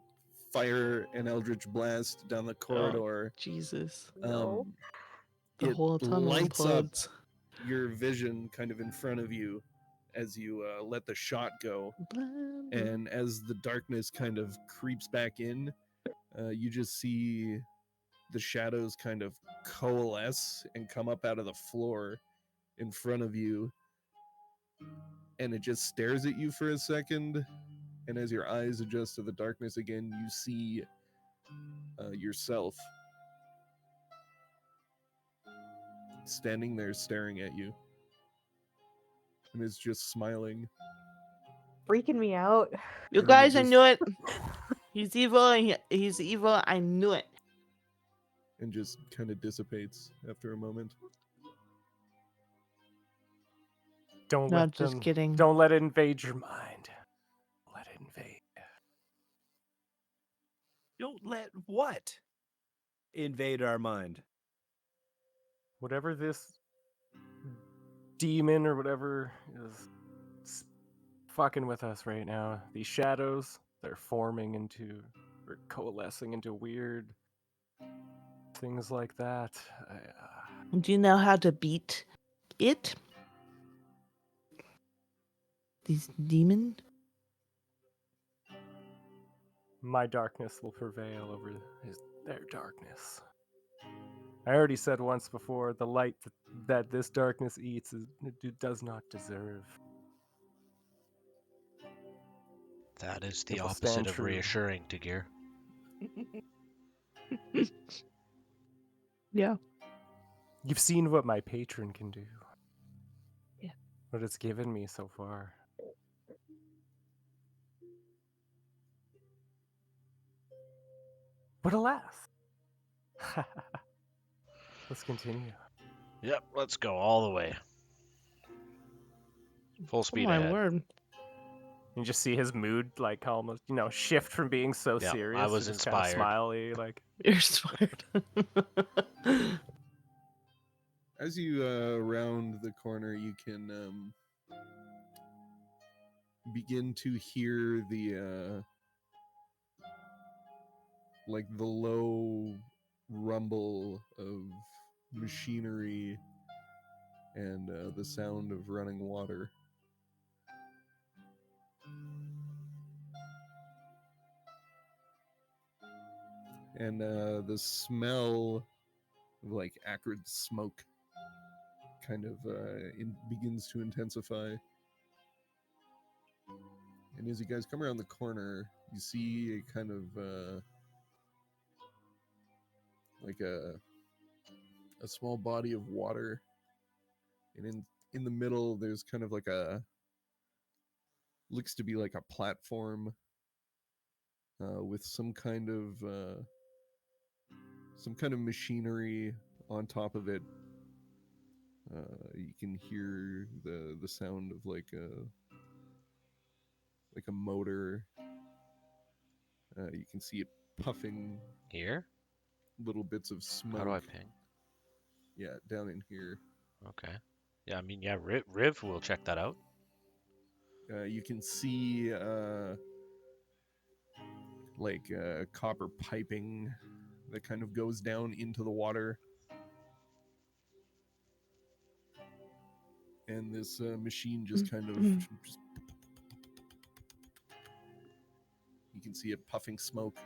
fire an eldritch blast down the corridor, Jesus. No. The it whole tunnel lights up implodes. your vision kind of in front of you as you let the shot go. And as the darkness kind of creeps back in, you just see the shadows kind of coalesce and come up out of the floor in front of you. And it just stares at you for a second. And as your eyes adjust to the darkness again, you see yourself standing there staring at you. And is just smiling. Freaking me out. You And guys, I just- knew it. He's evil. He's evil. I knew it. And just kind of dissipates after a moment. Don't No, let just them. kidding. Don't let it invade your mind. Let it invade. Don't let what invade our mind. Whatever this demon or whatever is fucking with us right now. These shadows, they're forming into or coalescing into weird things like that. Do you know how to beat it? These demon? My darkness will prevail over their darkness. I already said once before, the light that this darkness eats it does not deserve. That is It the will opposite stand of true. reassuring, Tagir. Yeah. You've seen what my patron can do. Yeah. What it's given me so far. But alas. Let's continue. Yep, let's go all the way. Full Oh speed my ahead. word. You just see his mood like almost, shift from being so Yeah, I serious was to just kind of inspired. smiley, like You're smart. As you round the corner, you can begin to hear the like the low rumble of machinery and the sound of running water. And the smell like acrid smoke kind of begins to intensify. And as you guys come around the corner, you see a kind of like a small body of water, and in the middle there's kind of like looks to be like a platform with some kind of machinery on top of it. You can hear the sound of like a motor. You can see it puffing Here? little bits of smoke. How do I ping? Yeah, down in here. Okay. Yeah, I mean, yeah, Riv will check that out. You can see like copper piping that kind of goes down into the water. And this machine just kind of you can see it puffing smoke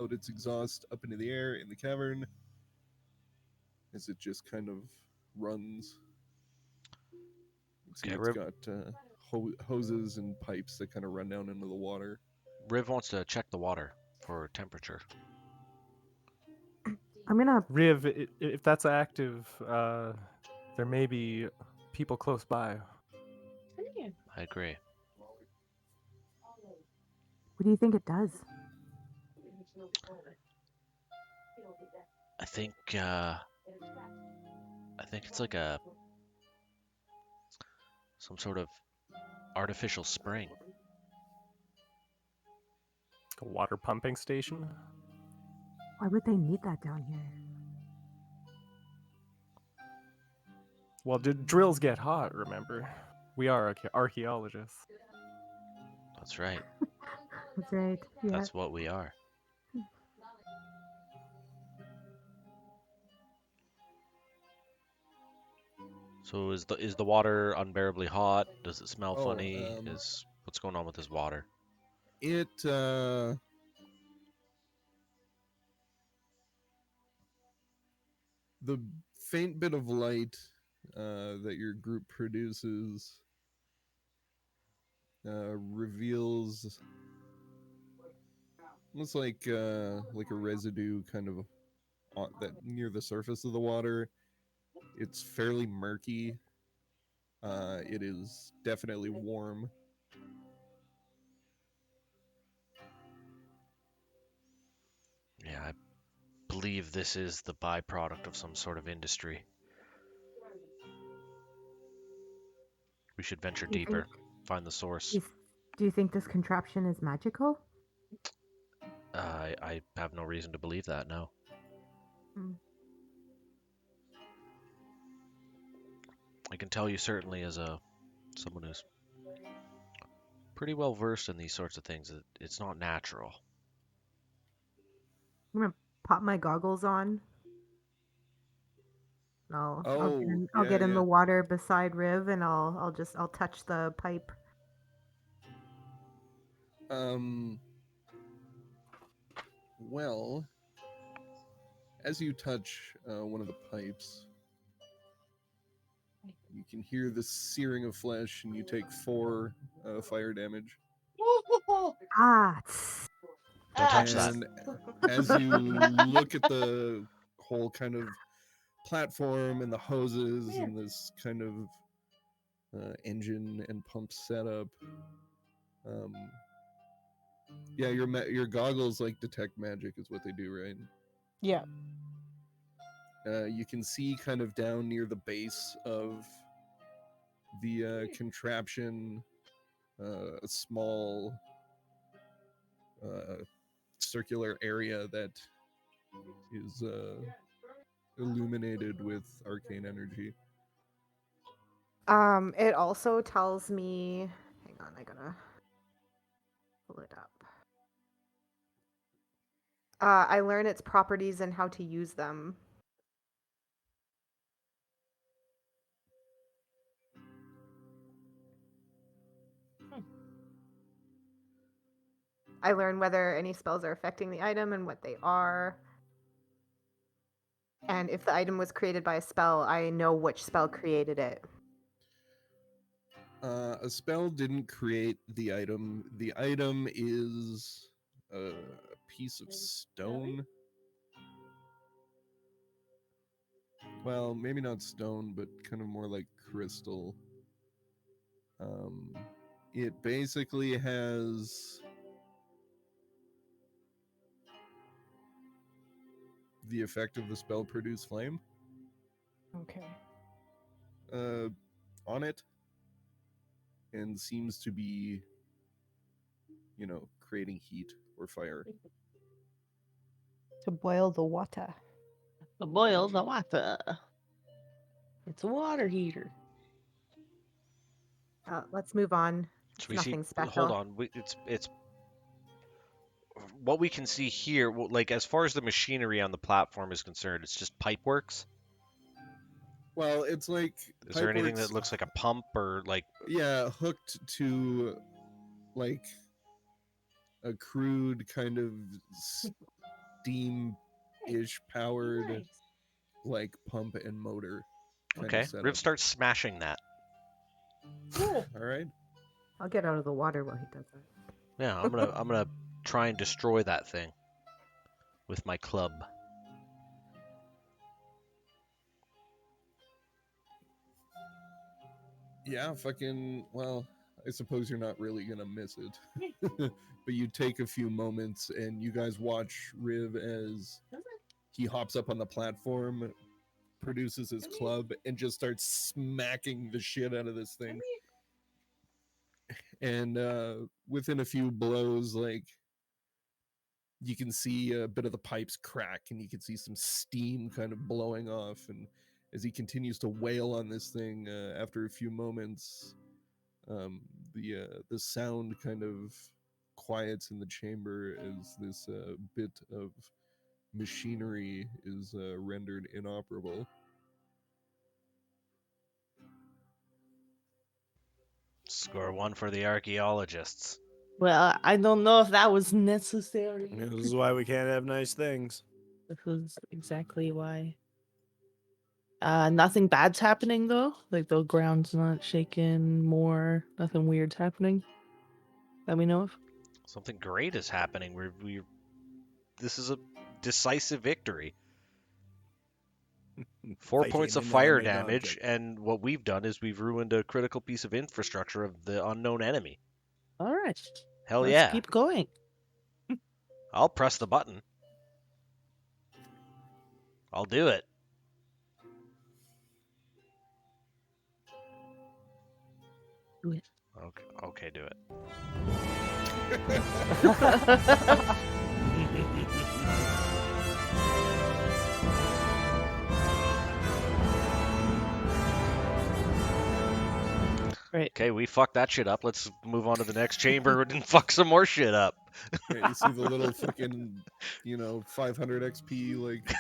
out its exhaust up into the air in the cavern as it just kind of runs. You can see Okay, it's got hoses and pipes that kind of run down into the water. Riv wants to check the water for temperature. I'm gonna. Riv, if that's active, there may be people close by. I agree. What do you think it does? I think it's like some sort of artificial spring. A water pumping station. Why would they need that down here? Well, drills get hot, remember? We are archaeologists. That's right. That's right. Yeah. That's what we are. So is the water unbearably hot? Does it smell funny? What's going on with this water? It the faint bit of light that your group produces reveals almost like a residue kind of that near the surface of the water. It's fairly murky. It is definitely warm. Yeah, I believe this is the byproduct of some sort of industry. We should venture Do you deeper, think- find the source. Do you think this contraption is magical? I have no reason to believe that, no. Hmm. I can tell you certainly as someone who's pretty well versed in these sorts of things, that it's not natural. I'm gonna pop my goggles on. I'll get in the water beside Riv, and I'll touch the pipe. Well, as you touch one of the pipes, you can hear the searing of flesh, and you take 4 fire damage. Ah. Don't touch that. And as you look at the whole kind of platform and the hoses and this kind of engine and pump setup, yeah, your goggles like detect magic is what they do, right? Yeah. You can see kind of down near the base of the contraption a small circular area that is illuminated with arcane energy. It also tells me. Hang on, I gotta pull it up. I learn its properties and how to use them. I learn whether any spells are affecting the item and what they are. And if the item was created by a spell, I know which spell created it. A spell didn't create the item. The item is a piece of stone. Well, maybe not stone, but kind of more like crystal. It basically has the effect of the spell produce flame Okay. on it, and seems to be, creating heat or fire. To boil the water. To boil the water. It's a water heater. Let's move on. So It's we see. nothing special. Hold on. It's what we can see here. Like as far as the machinery on the platform is concerned, it's just pipe works. Well, it's like Is there anything pipeworks, that looks like a pump or like? yeah, hooked to like a crude kind of steam-ish powered like pump and motor kind Okay, of setup. Riv starts smashing that. All right. I'll get out of the water while he does that. Yeah, I'm gonna try and destroy that thing with my club. Yeah, well, I suppose you're not really gonna miss it. But you take a few moments and you guys watch Riv as he hops up on the platform, produces his club, and just starts smacking the shit out of this thing. And within a few blows, like, you can see a bit of the pipes crack and you can see some steam kind of blowing off. And as he continues to wail on this thing, after a few moments, the sound kind of quiets in the chamber as this bit of machinery is rendered inoperable. Score 1 for the archaeologists. Well, I don't know if that was necessary. This is why we can't have nice things. This is exactly why. Nothing bad's happening though. Like the ground's not shaking more. Nothing weird's happening that we know of. Something great is happening. This is a decisive victory. 4 Fighting points of an fire inanimate damage, object. and what we've done is we've ruined a critical piece of infrastructure of the unknown enemy. All right. Hell Let's yeah. keep going. I'll press the button. I'll do it. Do it. Okay, do it. Right. Okay, we fucked that shit up. Let's move on to the next chamber and fuck some more shit up. Yeah, you see the little fucking, 500 XP like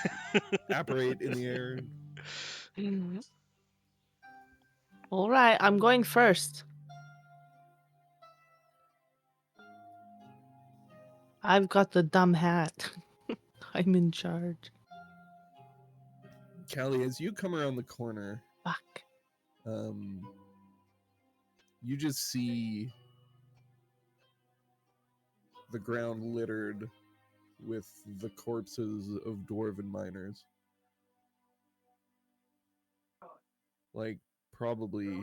apparate in the air. All right, I'm going first. I've got the dumb hat. I'm in charge. Callie, as you come around the corner, Fuck. you just see the ground littered with the corpses of dwarven miners. Like, probably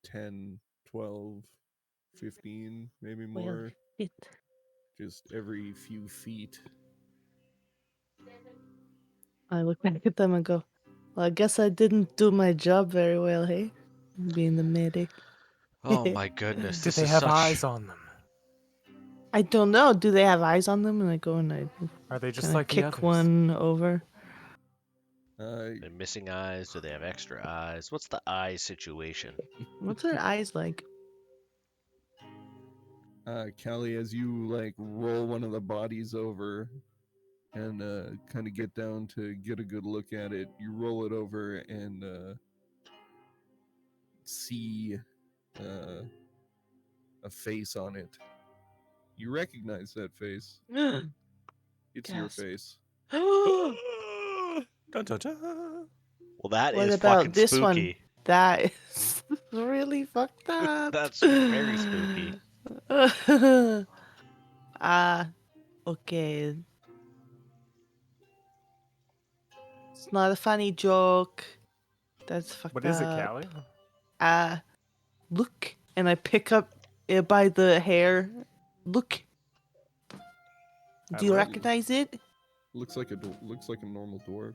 10, 12, 15, maybe Well, more. shit. Just every few feet. I look back at them and go, well, I guess I didn't do my job very well, hey? Being the medic. Oh my goodness, Did this they is have such... eyes on them? I don't know. Do they have eyes on them? And I go and I Are they just kind of like the kick others? one over. They're missing eyes? Do they have extra eyes? What's the eye situation? What's their eyes like? Callie, as you like roll one of the bodies over and kind of get down to get a good look at it, you roll it over and see a face on it. You recognize that face. It's your Gasp. face. The Dun, dun, dun. Well, that What is about fucking this spooky. one? That is really fucked up. That's very spooky. Okay. It's not a funny joke. That's fucked What up. is it, Callie? Look, and I pick up it by the hair. Look. I Do you look. recognize it? Looks like a normal dwarf.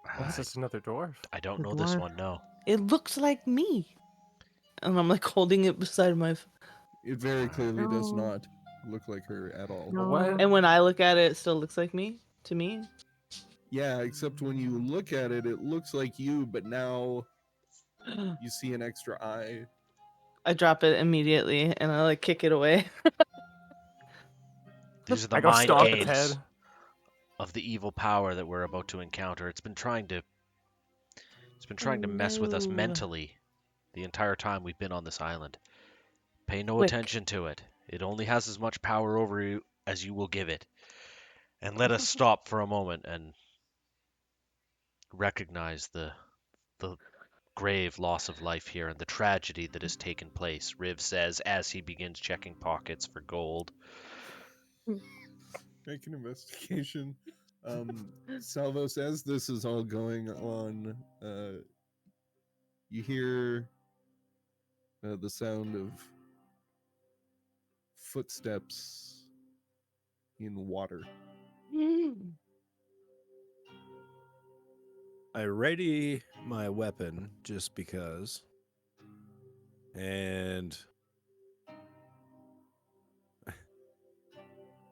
Oh, it's just another dwarf. I don't The know this dwarf. one, no. It looks like me. And I'm like holding it beside my. It very clearly does No. not look like her at all. No. What? And when I look at it, it still looks like me. To me. Yeah, except when you look at it, it looks like you, but now you see an extra eye. I drop it immediately and I like kick it away. These are the I go mind stomp its games head. of the evil power that we're about to encounter. It's been trying to mess with us No. mentally the entire time we've been on this island. Pay no Quick. attention to it. It only has as much power over you as you will give it. And let us stop for a moment and recognize the grave loss of life here and the tragedy that has taken place, Riv says as he begins checking pockets for gold. Make an investigation. Salvos, as this is all going on, you hear the sound of footsteps in water. I ready my weapon just because. And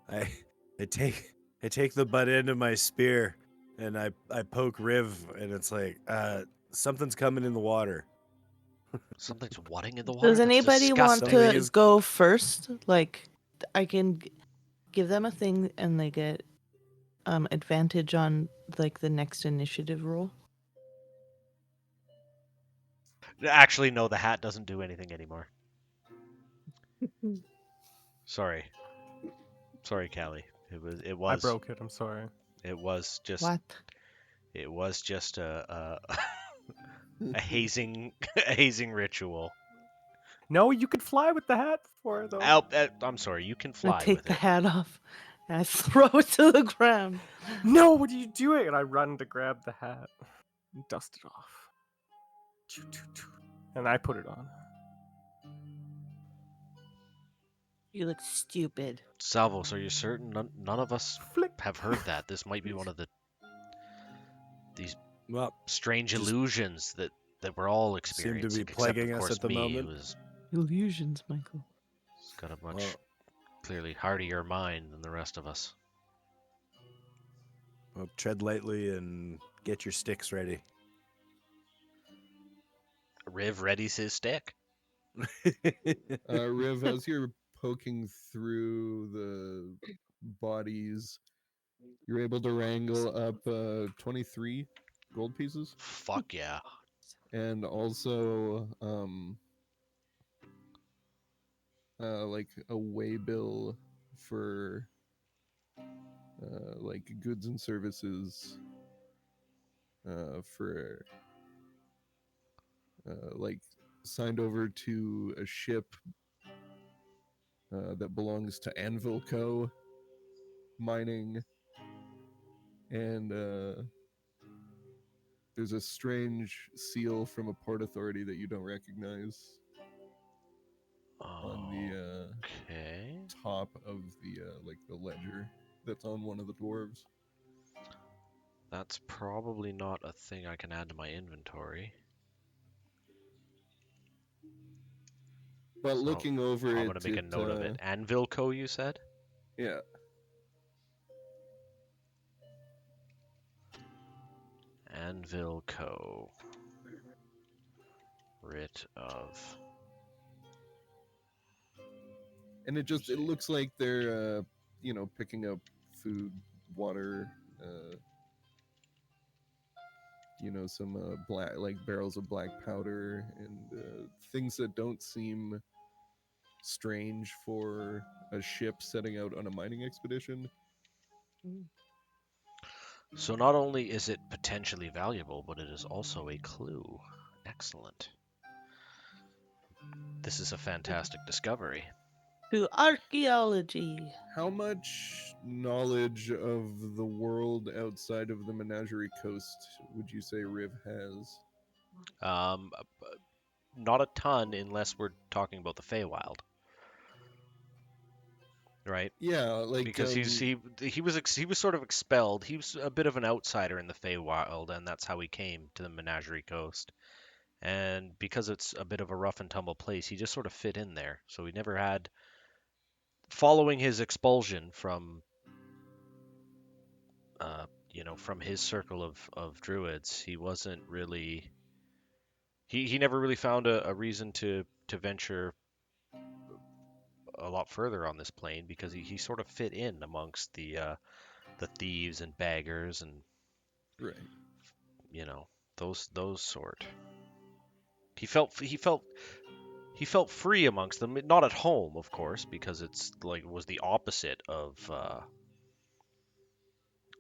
I take the butt end of my spear and I poke Riv and it's like something's coming in the water. Something's whatting in the water? Does That's anybody want disgusting. Something to is- go first? Like, I can give them a thing and they get advantage on like the next initiative roll. Actually, no, the hat doesn't do anything anymore. Sorry, Callie. It was I broke it. I'm sorry. It was just What? it was just a a hazing a hazing ritual. No, you could fly with the hat before though. I'm sorry, you can I fly take with the it. hat off and I throw it to the ground. No, what are you doing? And I run to grab the hat and dust it off. And I put it on. You look stupid. Salvos, are you certain none of us Flick. have heard that? This might be one of these Well, strange Just illusions that we're all seem experiencing. to be except, plaguing of us course, at the me, moment. who's Illusions, Michael. got a much Well, clearly hardier mind than the rest of us. well, tread lightly and get your sticks ready. Riv readies his stick. Riv, as you're poking through the bodies, you're able to wrangle up 23 gold pieces, Fuck yeah. and also like a way bill for like goods and services for like signed over to a ship that belongs to Anvil Co. Mining, and there's a strange seal from a port authority that you don't recognize on the Okay. top of the like the ledger that's on one of the dwarves. That's probably not a thing I can add to my inventory. But So looking over I'm it, gonna make a note of it. Anvil Co, you said? Yeah, Anvil Co. Writ of. and it looks like they're you know, picking up food, water, you know, some black, like barrels of black powder, and things that don't seem strange for a ship setting out on a mining expedition. So not only is it potentially valuable, but it is also a clue. Excellent. This is a fantastic discovery. To archaeology. How much knowledge of the world outside of the Menagerie Coast would you say Riv has? Not a ton unless we're talking about the Feywild, right? Yeah, like Because he was sort of expelled. He was a bit of an outsider in the Feywild, and that's how he came to the Menagerie Coast. And because it's a bit of a rough and tumble place, he just sort of fit in there. So he never had, following his expulsion from, from his circle of druids, he wasn't really, he never really found a reason to venture a lot further on this plane because he sort of fit in amongst the thieves and baggers and right. those sort. He felt free amongst them, not at home, of course, because it's like was the opposite of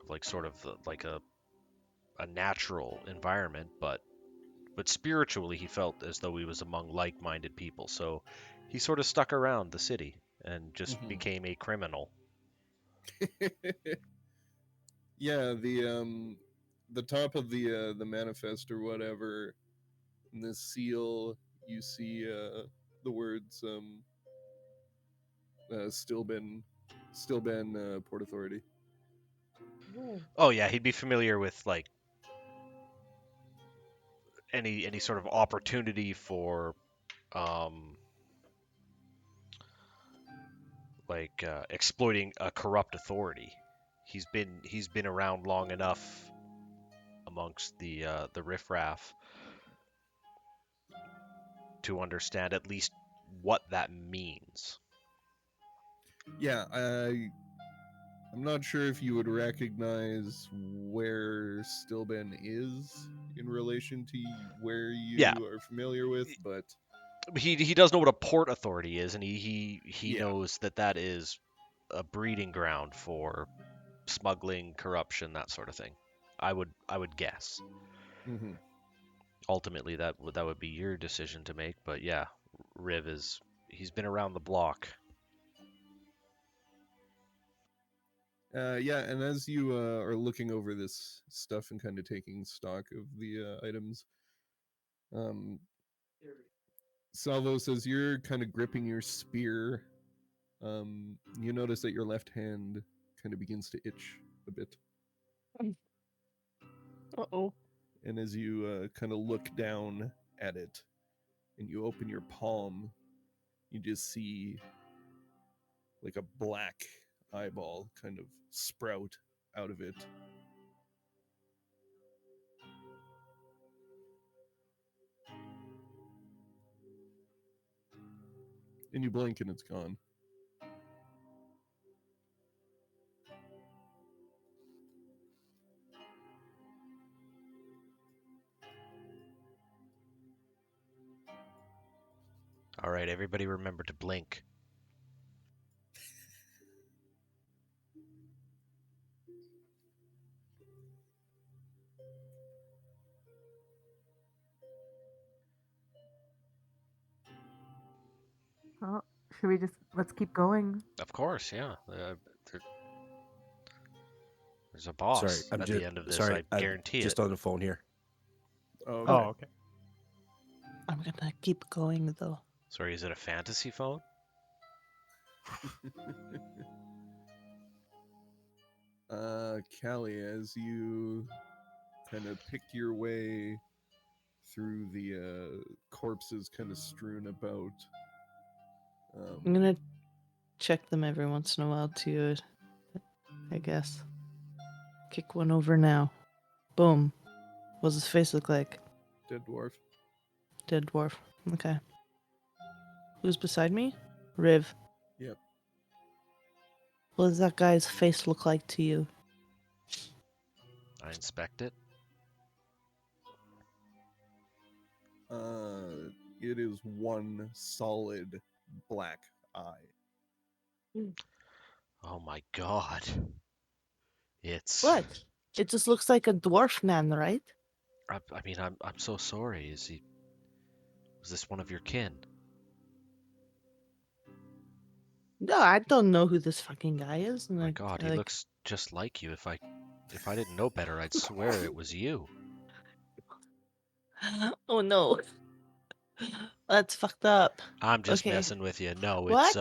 like sort of like a natural environment, but spiritually he felt as though he was among like-minded people. So he sort of stuck around the city and just Mhm. became a criminal. Yeah, the top of the manifest or whatever, in the seal, you see the words still been Port Authority. Oh yeah, he'd be familiar with like any sort of opportunity for um exploiting a corrupt authority. He's been around long enough amongst the riffraff to understand at least what that means. Yeah, I'm not sure if you would recognize where Stillben is in relation to where you Yeah, are familiar with, but he does know what a port authority is, and he yeah. knows that is a breeding ground for smuggling, corruption, that sort of thing. I would guess. Hmm. Ultimately, that would be your decision to make, but yeah, Riv he's been around the block. Yeah, and as you are looking over this stuff and kind of taking stock of the items, um, Salvo says you're kind of gripping your spear. You notice that your left hand kind of begins to itch a bit, Uh-oh. and as you kind of look down at it and you open your palm, you just see like a black eyeball kind of sprout out of it. And you blink and it's gone. All right, everybody remember to blink. Well, should we just let's keep going? Of course, yeah. There's a boss Sorry, I'm at just the end of this. sorry. I I'm guarantee just it. on the phone here. Oh, Oh, okay. okay. I'm gonna keep going though. Sorry, is it a fantasy phone? Callie, as you kind of pick your way through the corpses kind of strewn about, I'm gonna check them every once in a while too, I guess. Kick one over now. Boom. What's his face look like? dead dwarf. Dead dwarf. Okay. Who's beside me? Riv. Yep. What does that guy's face look like to you? I inspect it. It is one solid black eye. Oh my god. It's What? It just looks like a dwarf man, right? I mean, I'm so sorry. Was this one of your kin? No, I don't know who this fucking guy is. And My I, God, he like, looks just like you. If I didn't know better, I'd swear it was you. oh no, that's fucked up. I'm just Okay. messing with you. No, What?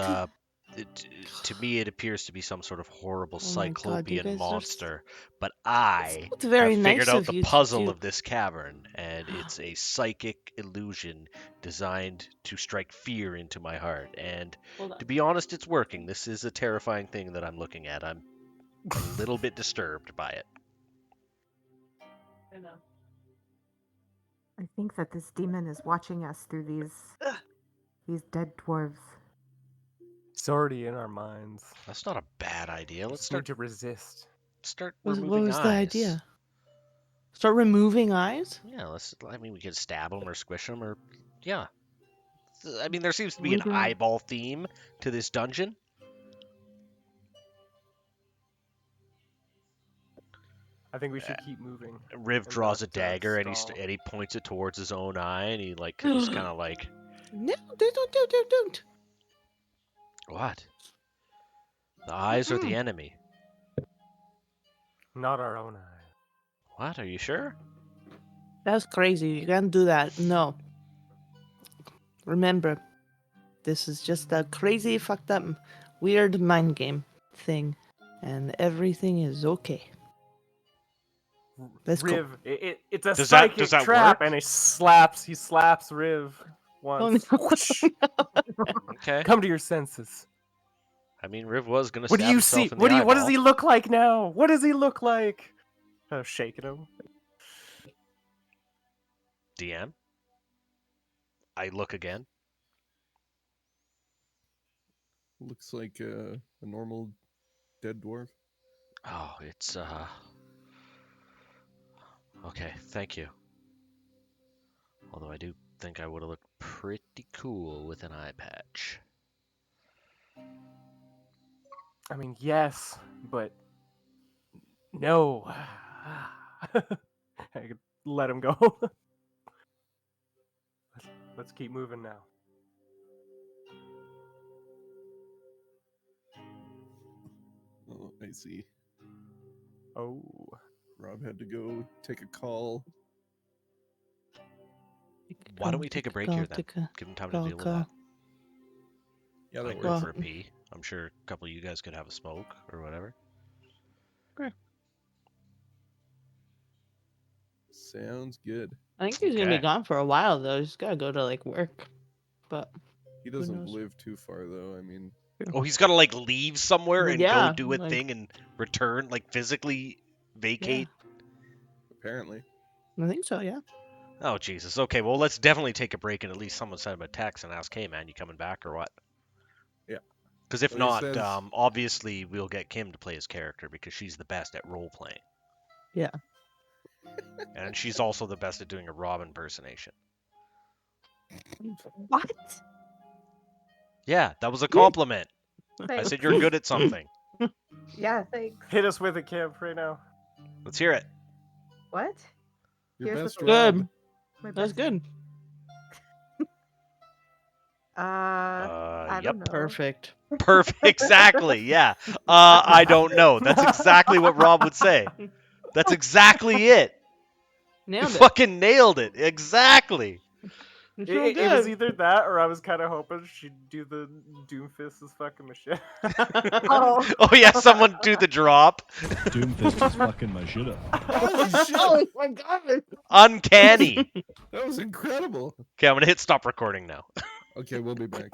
to me it appears to be some sort of horrible Oh my God, you cyclopean guys are monster. But I It's very have figured nice out of the you to puzzle do. of this cavern, and it's a psychic illusion designed to strike fear into my heart. And Hold on. to be honest, it's working. This is a terrifying thing that I'm looking at. I'm a little bit disturbed by it. I know. I think that this demon is watching us through these dead dwarves. It's already in our minds. That's not a bad idea. Let's Just need start to resist. What removing was eyes. the idea? Start removing eyes? Yeah, I mean, we could stab them or squish them or, yeah. I mean, there seems to be We an don't- eyeball theme to this dungeon. I think we should keep moving. Riv and draws a not, dagger and stall. he points it towards his own eye and he's kind of like, No, don't. what? The eyes are the Mm-mm. enemy. Not our own eye. What? Are you sure? That's crazy. You can't do that. No. Remember, this is just a crazy, fucked up, weird mind game thing, and everything is okay. Let's go. Riv, it's a Does psychic that trap, work? and he slaps Riv once. no. Whoosh. Okay. Come to your senses. I mean, Riv was gonna What stab do you himself see? in the eyeball. What does he look like now? What does he look like? Shaking him. DM? I look again. Looks like a normal dead dwarf. Oh, it's okay, thank you. Although I do think I would have looked pretty cool with an eye patch. I mean, yes, but no. I could let him go. Let's keep moving now. Oh, I see. Oh, Rob had to go take a call. Why don't we take a break here then? Give him time to deal with that. Yeah, I that can go works. for a pee. I'm sure a couple of you guys could have a smoke or whatever. Sounds good. I think he's gonna be Okay. gone for a while though. He's gotta go to like work, but He doesn't knows? live too far though. I mean, Oh, he's got to like leave somewhere and Yeah, go do a like- thing and return, like physically vacate. apparently. I think so. Yeah. Oh, Jesus. Okay, well, let's definitely take a break and at least someone send him a text and ask, hey, man, you coming back or what? Yeah. Because if Well, he not, says- obviously we'll get Kim to play his character because she's the best at role playing. Yeah. And she's also the best at doing a Rob impersonation. What? Yeah, that was a compliment. I Thanks. said you're good at something. Yeah, thanks. hit us with it, Camp, right now. Let's hear it. What? Your Here's best the- Good. Rob. My That's best- good. I Yep. don't know. Perfect. Perfect. Exactly. Yeah. I don't know. That's exactly what Rob would say. That's exactly it. You Nailed it. fucking nailed it. Exactly. It's It, real it was good. either that or I was kind of hoping she'd do the Doomfist's fucking machine. Oh. Oh yeah, someone do the drop. Doomfist is fucking my shit up. Oh, shit. Oh my god. Uncanny. That was incredible. Okay, I'm gonna hit stop recording now. Okay, we'll be back.